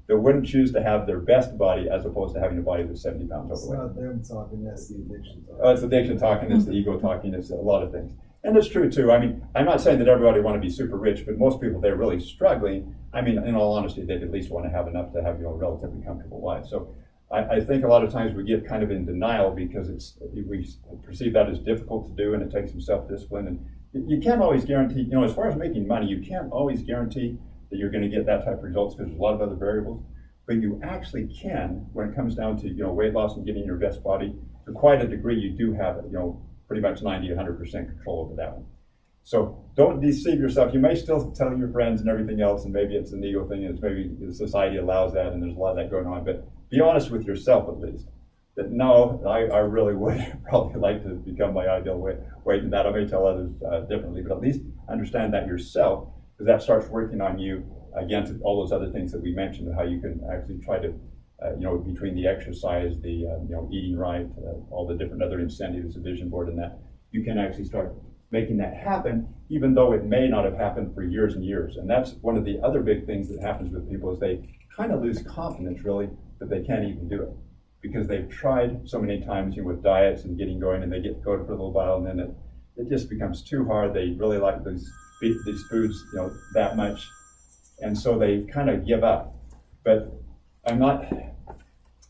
that wouldn't choose to have their best body as opposed to having a body that's 70 pounds It's overweight. not them talking, that's the addiction talking. Oh, it's addiction talking, it's the ego talking, it's a lot of things. And it's true too. I mean, I'm not saying that everybody want to be super rich, but most people, they're really struggling. I mean, in all honesty, they'd at least want to have enough to have, a relatively comfortable life. So I think a lot of times we get kind of in denial because we perceive that as difficult to do, and it takes some self-discipline. And you can't always guarantee, as far as making money, you can't always guarantee that you're going to get that type of results because there's a lot of other variables. But you actually can, when it comes down to weight loss and getting your best body, to quite a degree, you do have pretty much 90, 100% control over that one. So don't deceive yourself. You may still tell your friends and everything else, and maybe it's an ego thing, and it's maybe the society allows that, and there's a lot of that going on. But be honest with yourself at least. That no, I really would probably like to become my ideal weight, and that I may tell others differently, but at least understand that yourself, because that starts working on you against all those other things that we mentioned, how you can actually try to, between the exercise, the eating right, all the different other incentives, the vision board, and that you can actually start making that happen, even though it may not have happened for years and years. And that's one of the other big things that happens with people is they kind of lose confidence, really, that they can't even do it. because they've tried so many times, with diets and getting going, and they get going for a little while, and then it just becomes too hard. They really like these foods, that much, and so they kind of give up. But I'm not,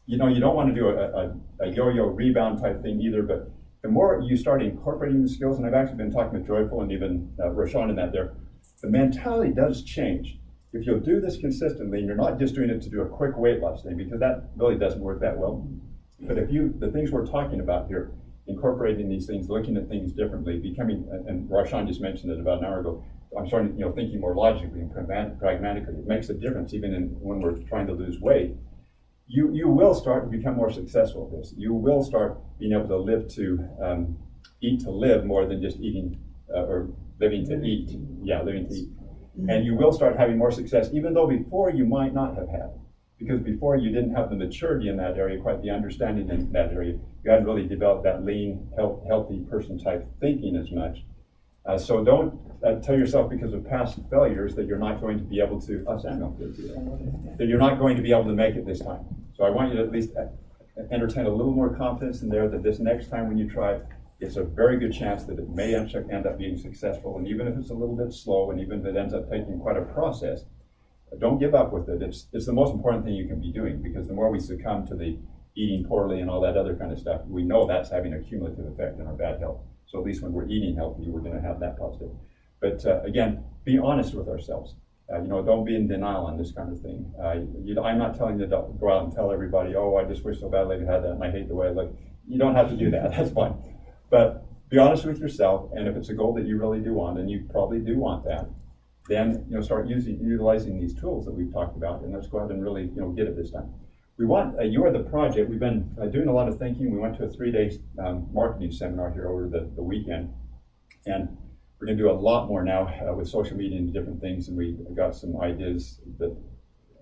you don't want to do a yo-yo rebound type thing either, but the more you start incorporating the skills, and I've actually been talking with Joyful and even Rashawn in that there, the mentality does change. If you'll do this consistently, and you're not just doing it to do a quick weight loss thing, because that really doesn't work that well. But if the things we're talking about here, incorporating these things, looking at things differently, becoming, and Rashawn just mentioned it about an hour ago, I'm starting, thinking more logically and pragmatically. It makes a difference even when we're trying to lose weight. You will start to become more successful at this. You will start being able to eat to live more than just eating or living to eat. Yeah, living to eat. And you will start having more success, even though before you might not have had. Because before you didn't have the maturity in that area, quite the understanding in that area. You hadn't really developed that lean, healthy person type thinking as much. So don't tell yourself because of past failures that you're not going to be able to, that you're not going to be able to make it this time. So I want you to at least entertain a little more confidence in there that this next time when you try it, it's a very good chance that it may end up being successful. And even if it's a little bit slow, and even if it ends up taking quite a process, don't give up with it. It's the most important thing you can be doing, because the more we succumb to the eating poorly and all that other kind of stuff, we know that's having a cumulative effect on our bad health. So at least when we're eating healthy, we're going to have that positive. But again, be honest with ourselves. Don't be in denial on this kind of thing. I'm not telling you to go out and tell everybody, oh, I just wish so badly I had that and I hate the way I look. You don't have to do that. That's fine. But be honest with yourself, and if it's a goal that you really do want, and you probably do want that, then start utilizing these tools that we've talked about, and let's go ahead and really get it this time. We want You Are the Project. We've been doing a lot of thinking. We went to a 3-day marketing seminar here over the weekend, and we're going to do a lot more now with social media and different things, and we got some ideas that,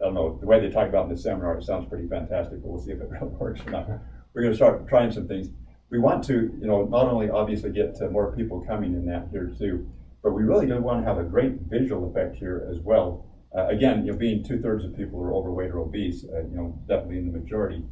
I don't know, the way they talk about in the seminar, it sounds pretty fantastic, but we'll see if it really works or not. We're going to start trying some things. We want to, not only obviously get more people coming in that here too, but we really do want to have a great visual effect here as well. Again, being 2/3 of people are overweight or obese, definitely in the majority.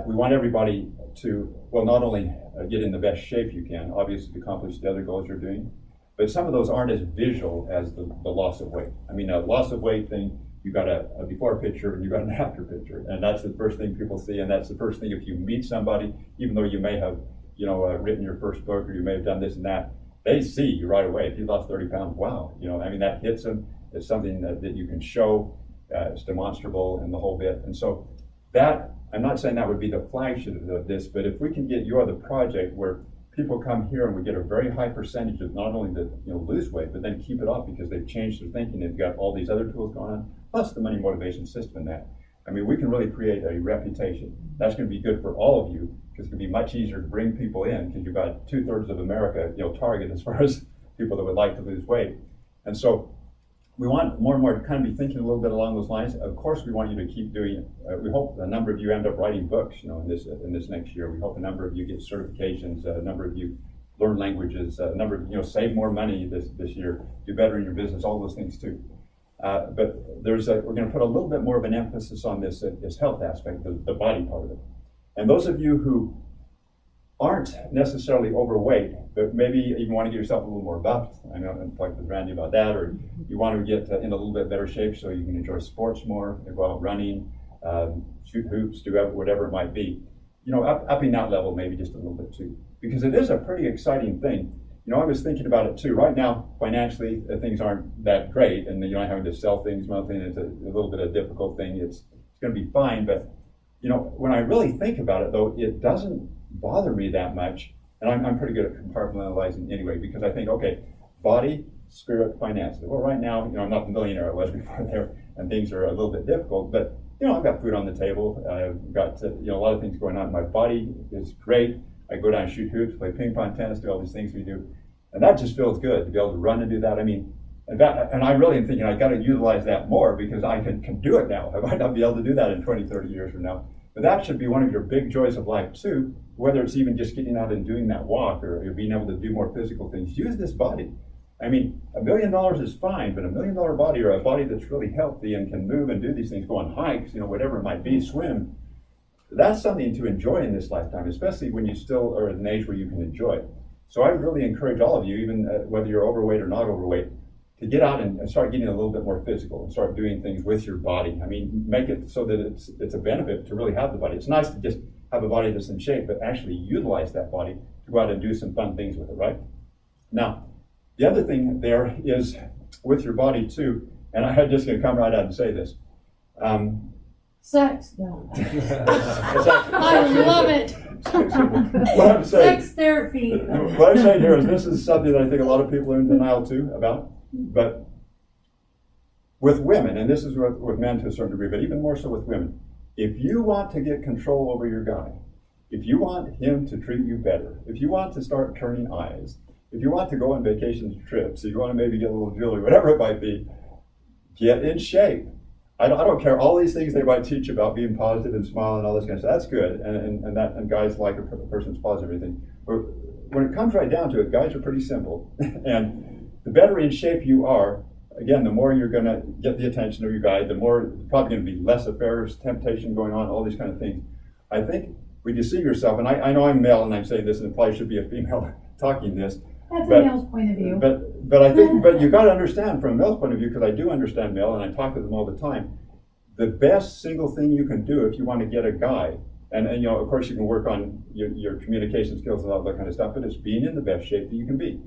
We want everybody to, not only get in the best shape you can, obviously to accomplish the other goals you're doing, but some of those aren't as visual as the loss of weight. I mean, a loss of weight thing, you got a before picture and you got an after picture, and that's the first thing people see, and that's the first thing if you meet somebody, even though you may have, written your first book or you may have done this and that, they see you right away. If you lost 30 pounds, wow, that hits them. It's something that you can show, it's demonstrable and the whole bit. And so that, I'm not saying that would be the flagship of this, but if we can get You Are the Project where people come here and we get a very high percentage of not only the lose weight, but then keep it off because they've changed their thinking, they've got all these other tools going on, plus the money motivation system in that. We can really create a reputation. That's going to be good for all of you, because it's going to be much easier to bring people in, because you've got 2/3 of America, target as far as people that would like to lose weight. And so we want more and more to kind of be thinking a little bit along those lines. Of course, we want you to keep doing. We hope a number of you end up writing books, in this next year. We hope a number of you get certifications. A number of you learn languages. A number of save more money this year. Do better in your business. All those things too. But we're going to put a little bit more of an emphasis on this health aspect, the body part of it. And those of you who aren't necessarily overweight, but maybe even want to get yourself a little more buffed. I know I talked with Randy about that, or you want to get in a little bit better shape so you can enjoy sports more, go out running, shoot hoops, do whatever it might be. Upping that level maybe just a little bit too, because it is a pretty exciting thing. I was thinking about it too. Right now, financially, things aren't that great, and you're not having to sell things monthly, and it's a little bit of a difficult thing. It's going to be fine, but when I really think about it, though, it doesn't bother me that much, and I'm pretty good at compartmentalizing anyway, because I think, okay, body, spirit, finance. Well, right now, I'm not the millionaire I was before there, and things are a little bit difficult, but I've got food on the table. I've got a lot of things going on. My body is great. I go down and shoot hoops, play ping pong, tennis, do all these things we do, and that just feels good to be able to run and do that. And I really am thinking I got to utilize that more, because I can do it now. I might not be able to do that in 20, 30 years from now. But that should be one of your big joys of life too, whether it's even just getting out and doing that walk or being able to do more physical things. Use this body. $1 million is fine, but $1 million body, or a body that's really healthy and can move and do these things, go on hikes, whatever it might be, swim, that's something to enjoy in this lifetime, especially when you still are at an age where you can enjoy it. So I would really encourage all of you, even whether you're overweight or not overweight, to get out and start getting a little bit more physical and start doing things with your body. I mean, make it so that it's a benefit to really have the body. It's nice to just have a body that's in shape, but actually utilize that body to go out and do some fun things with it, right? Now, the other thing there is with your body too, and I'm just going to come right out and say this. Sex, no. It's I love it. What I'm saying, Sex therapy. what I'm saying here is this is something that I think a lot of people are in denial too about. But with women, and this is with men to a certain degree, but even more so with women, if you want to get control over your guy, if you want him to treat you better, if you want to start turning eyes, if you want to go on vacation trips, if you want to maybe get a little jewelry, whatever it might be, get in shape. I don't care all these things they might teach about being positive and smiling and all this kind of stuff. That's good, and guys like a person's positive and everything. But when it comes right down to it, guys are pretty simple. And the better in shape you are, again, the more you're going to get the attention of your guy, the more probably going to be less affairs, temptation going on, all these kind of things. I think we deceive yourself, and I know I'm male and I'm saying this, and it probably should be a female talking this. That's But- a male's point of view. But I think, but you got to understand from a male's point of view, because I do understand male, and I talk with them all the time. The best single thing you can do if you want to get a guy, and you know, of course, you can work on your communication skills and all that kind of stuff, but it's being in the best shape that you can be.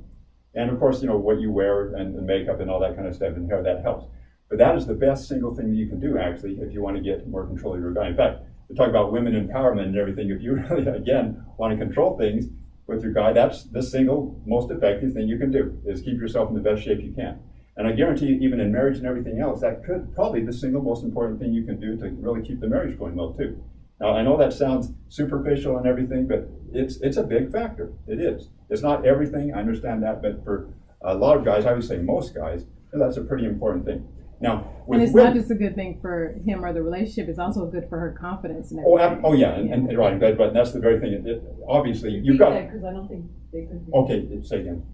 And of course, you know, what you wear and makeup and all that kind of stuff and hair, that helps. But that is the best single thing that you can do, actually, if you want to get more control of your guy. In fact, we talk about women empowerment and everything. If you really, again, want to control things with your guy, that's the single most effective thing you can do, is keep yourself in the best shape you can. And I guarantee you, even in marriage and everything else, that could probably be the single most important thing you can do to really keep the marriage going well, too. Now, I know that sounds superficial and everything, but it's a big factor. It is. It's not everything, I understand that, but for a lot of guys, I would say most guys, that's a pretty important thing. Now, with And it's women, not just a good thing for him or the relationship, it's also good for her confidence and oh, everything. yeah, and right, but that's the very thing. Obviously, you've got. Because I don't think they could Okay, say again.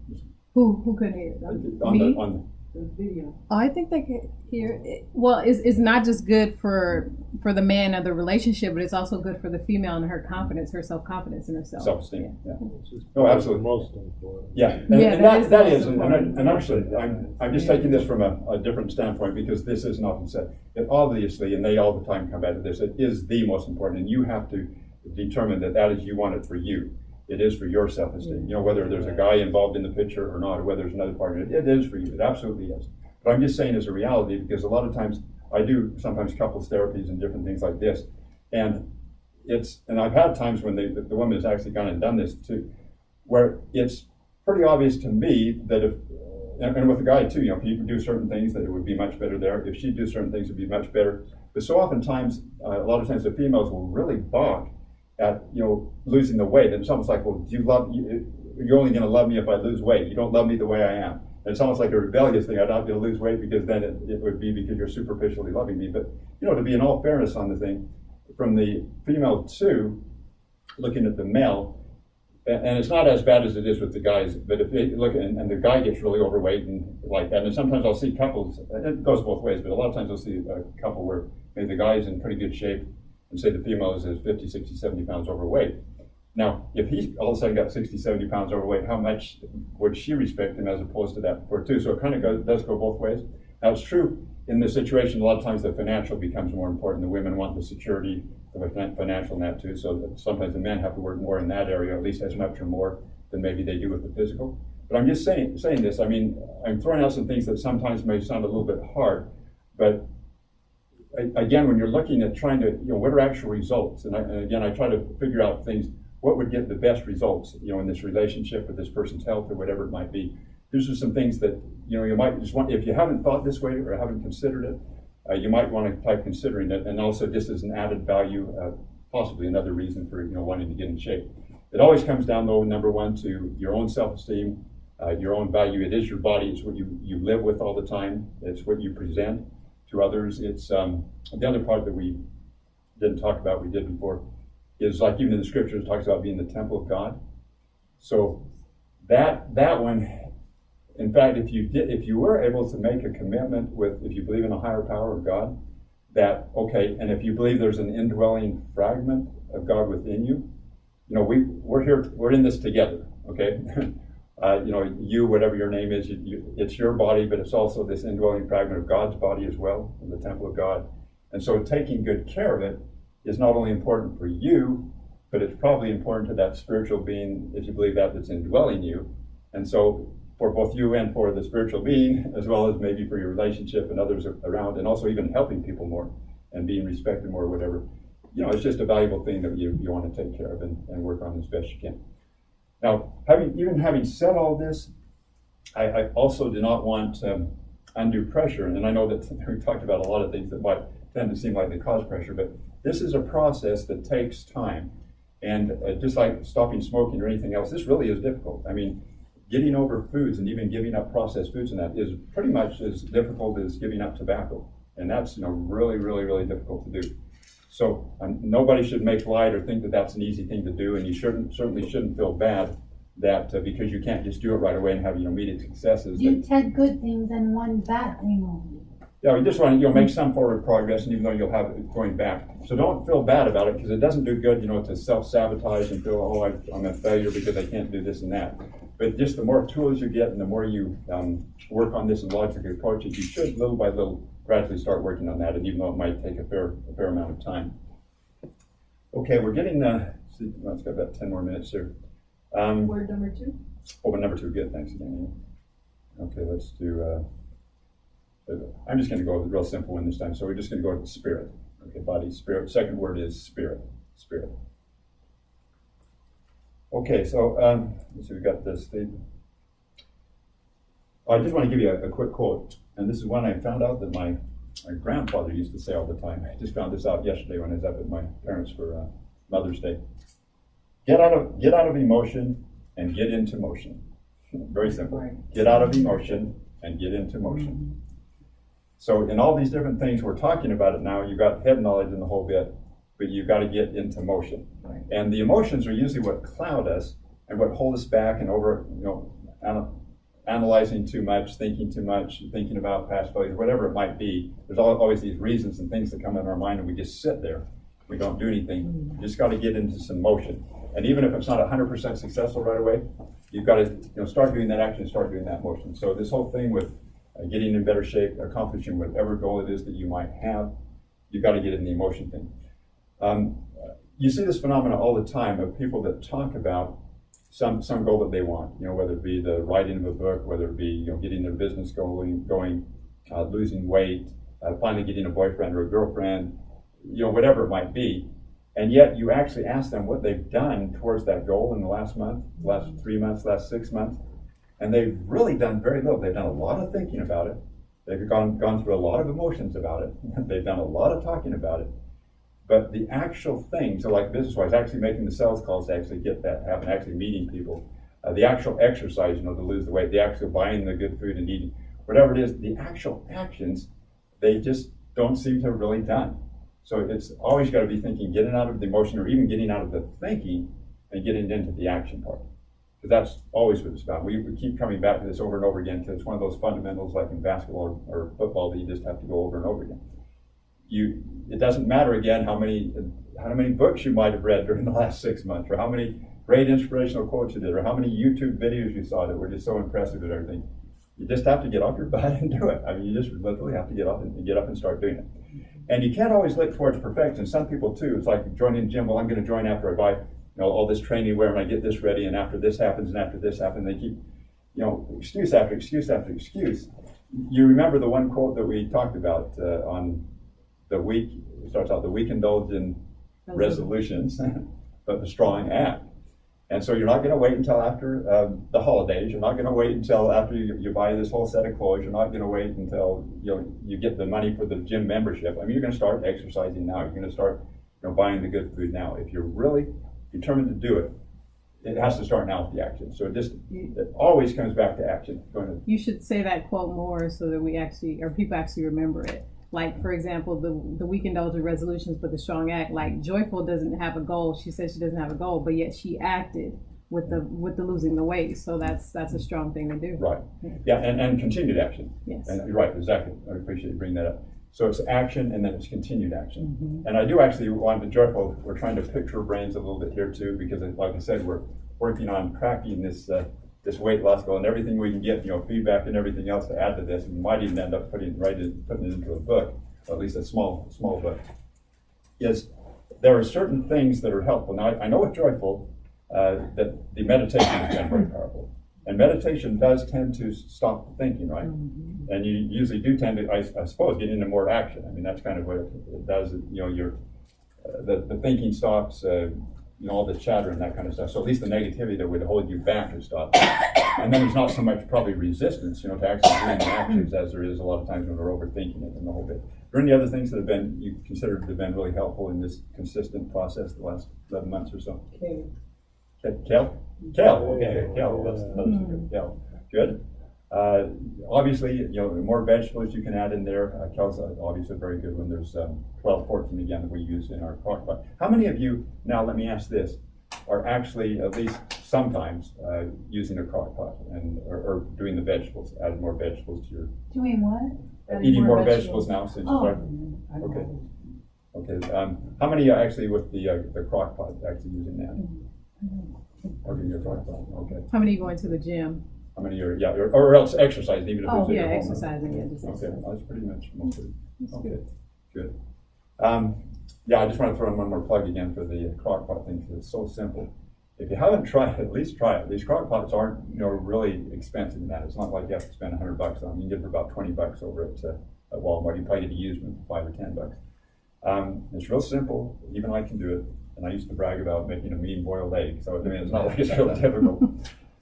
Who couldn't hear it? On Me? the video. Oh, I think they could hear it. Well, it's not just good for the man or the relationship, but it's also good for the female and her confidence, her self-confidence in herself. Self-esteem. Yeah. Which is No, absolutely. Most important. Yeah, and that that is is, the most and important. actually, I'm just taking this from a different standpoint, because this isn't often said. It obviously, and they all the time come back to this, it is the most important, and you have to determine that is, you want it for you. It is for your self-esteem. You know, whether there's a guy involved in the picture or not, or whether there's another partner, it is for you. It absolutely is. But I'm just saying as a reality, because a lot of times I do sometimes couples therapies and different things like this, and I've had times when the woman has actually gone and done this too, where it's pretty obvious to me that if, and with the guy too, you know, if he would do certain things, that it would be much better there. If she'd do certain things, it'd be much better. But so oftentimes, a lot of times the females will really balk at, you know, losing the weight. And it's almost like, well, you're only going to love me if I lose weight. You don't love me the way I am. And it's almost like a rebellious thing. I'm not going to lose weight because then it would be because you're superficially loving me. But, you know, to be in all fairness on the thing, from the female too, looking at the male, and it's not as bad as it is with the guys, but if you look and the guy gets really overweight and like that, and sometimes I'll see couples, and it goes both ways, but a lot of times I'll see a couple where maybe the guy's in pretty good shape and say the female is 50, 60, 70 pounds overweight. Now, if he all of a sudden got 60, 70 pounds overweight, how much would she respect him as opposed to that before too? So it kind of does go both ways. Now, it's true in this situation, a lot of times the financial becomes more important. The women want the security of a financial in that too. So sometimes the men have to work more in that area, at least as much or more than maybe they do with the physical. But I'm just saying this. I mean, I'm throwing out some things that sometimes may sound a little bit hard, but again, when you're looking at trying to, you know, what are actual results? And again, I try to figure out things, what would get the best results, you know, in this relationship or this person's health or whatever it might be. These are some things that, you know, you might just want, if you haven't thought this way or haven't considered it, you might want to try considering it, and also just as an added value, possibly another reason for, you know, wanting to get in shape. It always comes down, though, number one, to your own self-esteem, your own value. It is your body. It's what you live with all the time. It's what you present to others. It's the other part that we didn't talk about, we did before, is like even in the scriptures, it talks about being the temple of God. So that one, in fact, if you were able to make a commitment with, if you believe in a higher power of God, that, okay, and if you believe there's an indwelling fragment of God within you, you know, we're here, we're in this together, okay? You know, you, whatever your name is, it's your body, but it's also this indwelling fragment of God's body as well, in the temple of God. And so taking good care of it is not only important for you, but it's probably important to that spiritual being, if you believe that, that's indwelling you. And so for both you and for the spiritual being, as well as maybe for your relationship and others around, and also even helping people more and being respected more, whatever, you know, it's just a valuable thing that you want to take care of and work on as best you can. Now, having said all this, I also do not want undue pressure, and I know that we talked about a lot of things that might tend to seem like they cause pressure, but this is a process that takes time. And just like stopping smoking or anything else, this really is difficult. I mean, getting over foods and even giving up processed foods and that is pretty much as difficult as giving up tobacco. And that's, you know, really, really, really difficult to do. So nobody should make light or think that that's an easy thing to do, and you certainly shouldn't feel bad that because you can't just do it right away and have, you know, immediate successes. Do 10 good things and 1 bad thing only. Yeah, we just want to, you know, make some forward progress, and even though you'll have it going back. So don't feel bad about it, because it doesn't do good, you know, to self-sabotage and feel, oh, I'm a failure because I can't do this and that. But just the more tools you get and the more you work on this and logically approach it, you should little by little gradually start working on that, and even though it might take a fair amount of time. Okay, we're getting, see, let's got about 10 more minutes here. Word number 2. Oh, but number 2, good, thanks again. Okay, let's do, I'm just going to go with a real simple one this time. So we're just going to go with spirit. Okay, body, spirit. Second word is spirit. Spirit. Okay, so let's see, we got this thing. I just want to give you a quick quote, and this is one I found out that my grandfather used to say all the time. I just found this out yesterday when I was up at my parents' for Mother's Day. Get out of emotion and get into motion. Very simple. Get out of emotion and get into motion. So in all these different things we're talking about it now, you've got head knowledge in the whole bit, but you've got to get into motion. Right. And the emotions are usually what cloud us and what hold us back and over, you know, analyzing too much, thinking about past failures, whatever it might be. There's always these reasons and things that come in our mind, and we just sit there. We don't do anything. You just got to get into some motion. And even if it's not 100% successful right away, you've got to, you know, start doing that action, start doing that motion. So this whole thing with getting in better shape, accomplishing whatever goal it is that you might have, you've got to get in the emotion thing. You see this phenomena all the time of people that talk about some goal that they want, you know, whether it be the writing of a book, whether it be, you know, getting their business going, losing weight, finally getting a boyfriend or a girlfriend, you know, whatever it might be. And yet you actually ask them what they've done towards that goal in the last month, last 3 months, last 6 months. And they've really done very little. They've done a lot of thinking about it. They've gone through a lot of emotions about it. They've done a lot of talking about it. But the actual thing, so like business-wise, actually making the sales calls to actually get that happen, actually meeting people, the actual exercise, you know, to lose the weight, the actual buying the good food and eating, whatever it is, the actual actions, they just don't seem to have really done. So it's always got to be thinking, getting out of the emotion, or even getting out of the thinking and getting into the action part. Because that's always what it's about. We keep coming back to this over and over again, because it's one of those fundamentals like in basketball or football that you just have to go over and over again. It doesn't matter again how many books you might have read during the last 6 months, or how many great inspirational quotes you did, or how many YouTube videos you saw that were just so impressive and everything. You just have to get off your butt and do it. I mean, you just literally have to get up and start doing it. And you can't always look towards perfection. Some people too, it's like joining the gym. Well, I'm going to join after I buy, you know, all this training wear, and I get this ready, and after this happens and after this happens, they keep, you know, excuse after excuse after excuse. You remember the one quote that we talked about on the week, it starts out, the weak indulge in resolutions, but the strong act. And so you're not going to wait until after the holidays. You're not going to wait until after you buy this whole set of clothes. You're not going to wait until you get the money for the gym membership. I mean, you're going to start exercising now. You're going to start, you know, buying the good food now. If you're really determined to do it, it has to start now with the action. So it always comes back to action. Go ahead. You should say that quote more so that people actually remember it. Like, for example, the weak indulge in resolutions, but the strong act. Like, Joyful doesn't have a goal. She says she doesn't have a goal, but yet she acted with the losing the weight. So that's a strong thing to do. Right. Yeah, and continued action. Yes. And you're right, exactly. I appreciate you bringing that up. So it's action and then it's continued action. And I do actually want to joyful, we're trying to picture brains a little bit here too, because like I said, we're working on cracking this weight loss goal, and everything we can get, feedback and everything else to add to this. We might even end up putting it into a book, or at least a small book. Is there are certain things that are helpful. Now I know with joyful that the meditation has been very powerful. And meditation does tend to stop thinking, right? And you usually do tend to, I suppose, get into more action. I mean, that's kind of what it does. The thinking stops, all the chatter and that kind of stuff. So at least the negativity that would hold you back is stopped. And then there's not so much probably resistance, to actually doing the actions as there is a lot of times when we're overthinking it and the whole bit. Are there any other things that you considered to have been really helpful in this consistent process the last 11 months or so? Kale? Okay, kale, that's good. Kale, good. Obviously, more vegetables you can add in there. Kale's obviously a very good one. There's 12, 14 again that we use in our crock pot. How many of you, now let me ask this, are actually at least sometimes using a crock pot or doing the vegetables, adding more vegetables to your... Doing what? Eating more vegetables now since you started? Okay. How many are actually with the crock pot actually using that? Okay, your crock pot. Okay. How many going to the gym? How many are or else exercising even if it's in yeah, your home? exercising. Yeah, just Okay, exercising. that's pretty much most of it. That's Okay, good. good. I just want to throw in one more plug again for the crock pot thing because it's so simple. If you haven't tried it, at least try it. These crock pots aren't really expensive in that. It's not like you have to spend $100 on them. You can get it for about $20 over at Walmart. You probably get a used one for $5 or $10. It's real simple. Even I can do it. And I used to brag about making a mean boiled egg. So it's not like it's real difficult.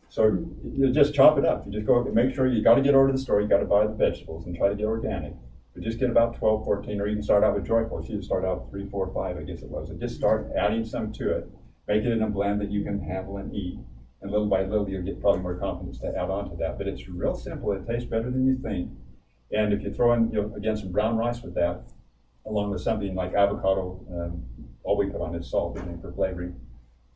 So you just chop it up. You just go make sure you got to get over to the store. You got to buy the vegetables and try to get organic. But just get about 12, 14, or you can start out with joyful. So you start out 3, 4, 5, I guess it was. And just start adding some to it. Make it in a blend that you can handle and eat. And little by little, you'll get probably more confidence to add on to that. But it's real simple. It tastes better than you think. And if you throw in, again, some brown rice with that, along with something like avocado, all we put on is salt for flavoring.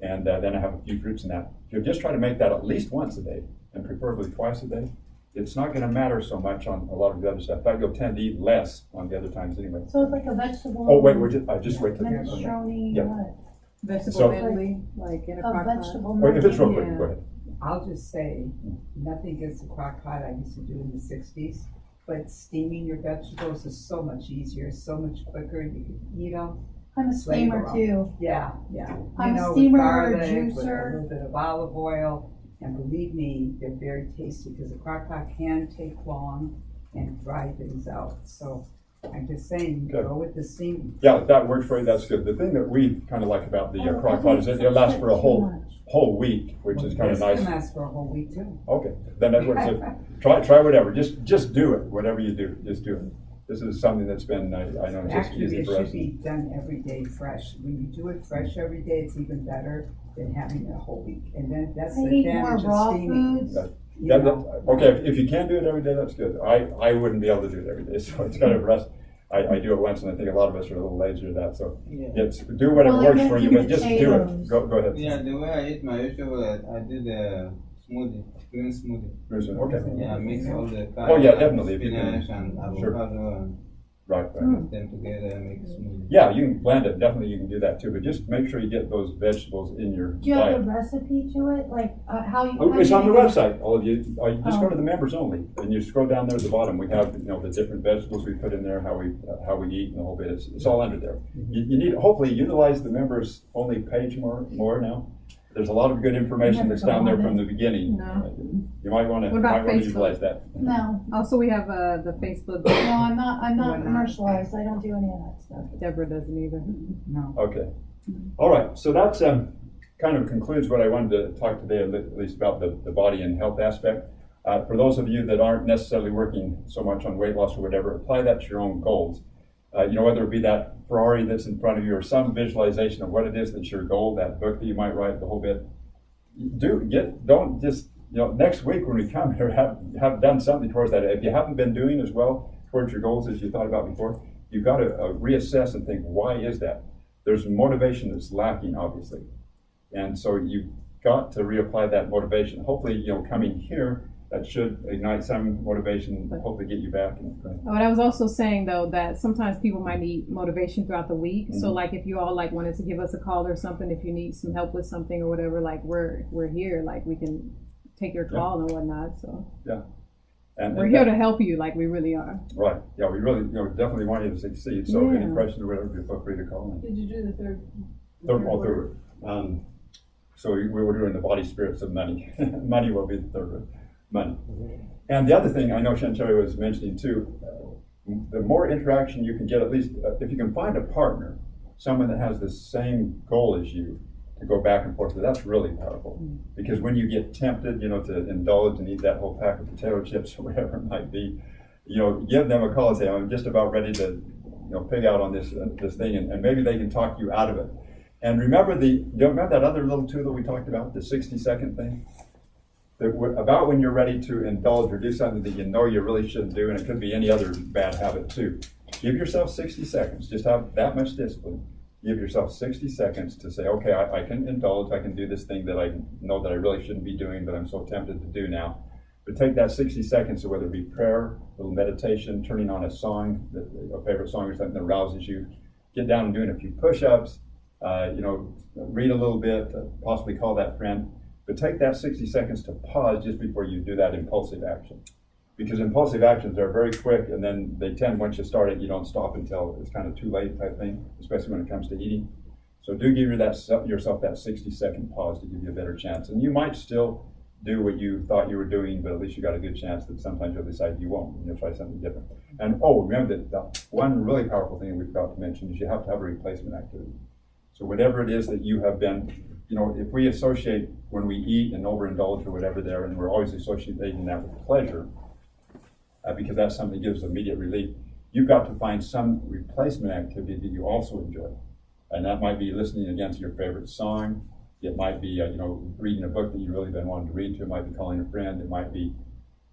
And then I have a few fruits in that. If you just try to make that at least once a day, and preferably twice a day, it's not going to matter so much on a lot of the other stuff. In fact, you'll tend to eat less on the other times anyway. So it's like a vegetable. Oh, wait, just wait till minestrone, Yeah. what? Vegetable medley, like in a crock pot. vegetable Or if it's real Yeah. quick, go ahead. I'll just say, nothing against the crock pot I used to do in the 60s, but steaming your vegetables is so much easier, so much quicker. You can eat them. I'm a steamer Flavor 'em. too. Yeah. I'm a with steamer or a garlic, with a juicer. little bit of olive oil, and believe me, they're very tasty because the crock pot can take long and dry things out. So I'm just saying, Good. go with the steaming. Yeah, if that works for you, that's good. The thing that we kind of like about the crock pot is that it lasts for a whole week, which is kind of This nice. can last for a whole week too. Okay, then that works. Try whatever. Just do it. Whatever you do, just do it. This is something that's been, I know, just Actually, easy it for us. should be done every day fresh. When you do it fresh every day, it's even better than having it a whole week. And then that's I the eat more advantage raw of steaming. foods. You That- know? okay, if you can't do it every day, that's good. I wouldn't be able to do it every day, so it's kind of rest. I do it once, and I think a lot of us are a little lazy at that. So it's do whatever Well, I works like for you, the but just do it. potatoes. Go ahead. Yeah, the way I eat my vegetable, I do the smoothie, green smoothie. Bruce, okay. Yeah, mix all the Oh, yeah, definitely, if you can. spinach and Sure. avocado and Right. put them together and make a smoothie. Yeah, you can blend it. Definitely, you can do that too. But just make sure you get those vegetables in your Do you have diet. a recipe to it? Like how you? Oh, how it's you on the make it? website, all of you. You just go Oh. to the members only, and you scroll down there at the bottom. We have the different vegetables we put in there, how we eat, and the whole bit. It's all under there. You need hopefully utilize the members only page more now. There's a lot of good information that's down there from the beginning. No. You might want What about to Facebook? utilize that. No, Also, we have the Facebook. no, I'm not Why not? commercialized. I don't do any of that stuff. Deborah doesn't either. No. Okay. All right. So that's kind of concludes what I wanted to talk today, at least about the body and health aspect. For those of you that aren't necessarily working so much on weight loss or whatever, apply that to your own goals. Whether it be that Ferrari that's in front of you or some visualization of what it is that's your goal, that book that you might write, the whole bit. Don't just, next week when we come here, have done something towards that. If you haven't been doing as well towards your goals as you thought about before, you've got to reassess and think, why is that? There's motivation that's lacking, obviously. And so you've got to reapply that motivation. Hopefully, coming here that should ignite some motivation, hopefully get you back. But I was also saying though that sometimes people might need motivation throughout the week. So Mhm. like if you all like wanted to give us a call or something, if you need some help with something or whatever, like we're here, like we can take your call and whatnot. So And we're here to help you, like we really are. Right, yeah, we really, definitely want you to succeed, so any Yeah. questions or whatever, feel free to call in. Did you do the third? Third. So we were doing the body, spirits, and money. Money will be the third one, money. And the other thing I know Shantari was mentioning too, the more interaction you can get, at least if you can find a partner, someone that has the same goal as you, to go back and forth, that's really powerful. Because when you get tempted, to indulge and eat that whole pack of potato chips or whatever it might be, give them a call and say, I'm just about ready to, pig out on this thing, and maybe they can talk you out of it. And remember that other little tool that we talked about, the 60-second thing? About when you're ready to indulge or do something that you really shouldn't do, and it could be any other bad habit too. Give yourself 60 seconds, just have that much discipline. Give yourself 60 seconds to say, okay, I can indulge, I can do this thing that I know that I really shouldn't be doing, but I'm so tempted to do now. But take that 60 seconds, so whether it be prayer, a little meditation, turning on a song, a favorite song or something that rouses you, get down and doing a few push-ups, read a little bit, possibly call that friend, but take that 60 seconds to pause just before you do that impulsive action. Because impulsive actions are very quick, and then they tend, once you start it, you don't stop until it's kind of too late type thing, especially when it comes to eating. So do give yourself that 60-second pause to give you a better chance. And you might still do what you thought you were doing, but at least you got a good chance that sometimes you'll decide you won't, and you'll try something different. And remember that the one really powerful thing we forgot to mention is you have to have a replacement activity. So whatever it is that you have been, if we associate when we eat and overindulge or whatever there, and we're always associating that with pleasure, because that's something that gives immediate relief, you've got to find some replacement activity that you also enjoy. And that might be listening again to your favorite song. It might be, reading a book that you've really been wanting to read to. It might be calling a friend.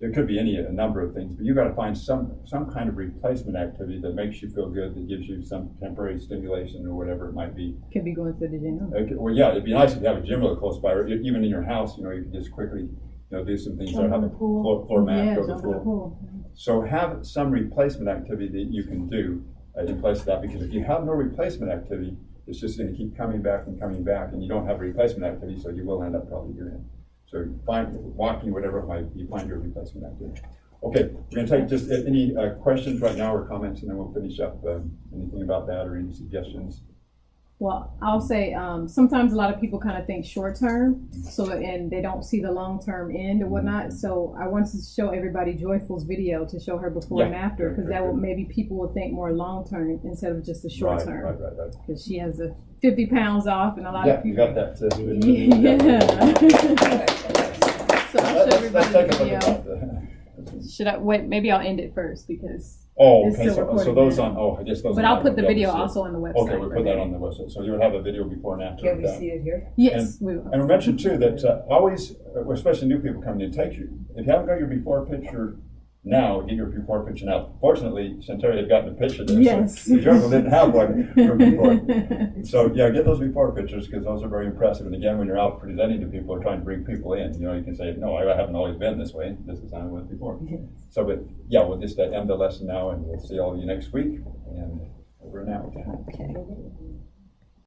It could be a number of things, but you've got to find some kind of replacement activity that makes you feel good, that gives you some temporary stimulation or whatever it might be. Could be going to the gym. Well, yeah, it'd be nice if you have a gym really close by, or even in your house, you could just quickly, do some things. Jump Or have in a the pool. floor mat, go to jump the in the pool. pool. So have some replacement activity that you can do in place of that, because if you have no replacement activity, it's just going to keep coming back, and you don't have a replacement activity, so you will end up probably doing it. So find walking, whatever it might be, find your replacement activity. Okay, we're going to take just any questions right now or comments, and then we'll finish up. Anything about that or any suggestions? Well, I'll say sometimes a lot of people kind of think short term, and they don't see the long term end or whatnot. So I wanted to show everybody Joyful's video to show her before and after, because that will maybe people will think more long term instead of just the short term. Right. Because she has 50 pounds off, and a lot of You people. got that too. Yeah. So I'll show everybody Let's the take a look video. at that. Should I wait? Maybe I'll end it first because. Oh, It's okay, still so recording those now. I guess those. But are I'll not put the gonna be video able to also on the website. Okay, we'll put that on the website, so you would have a video before and after Can of we that. see it here? Yes, we will. And we mentioned too that always, especially new people coming in, if you haven't got your before picture now, get your before picture now. Fortunately, Shantari had gotten a picture there, Yes. so Joyful didn't have one from before. So yeah, get those before pictures, because those are very impressive. And again, when you're out presenting to people or trying to bring people in, you can say, no, I haven't always been this way. This is how I was before. So, but yeah, we'll just end the lesson now, and we'll see all of you next week. And over and out. Okay.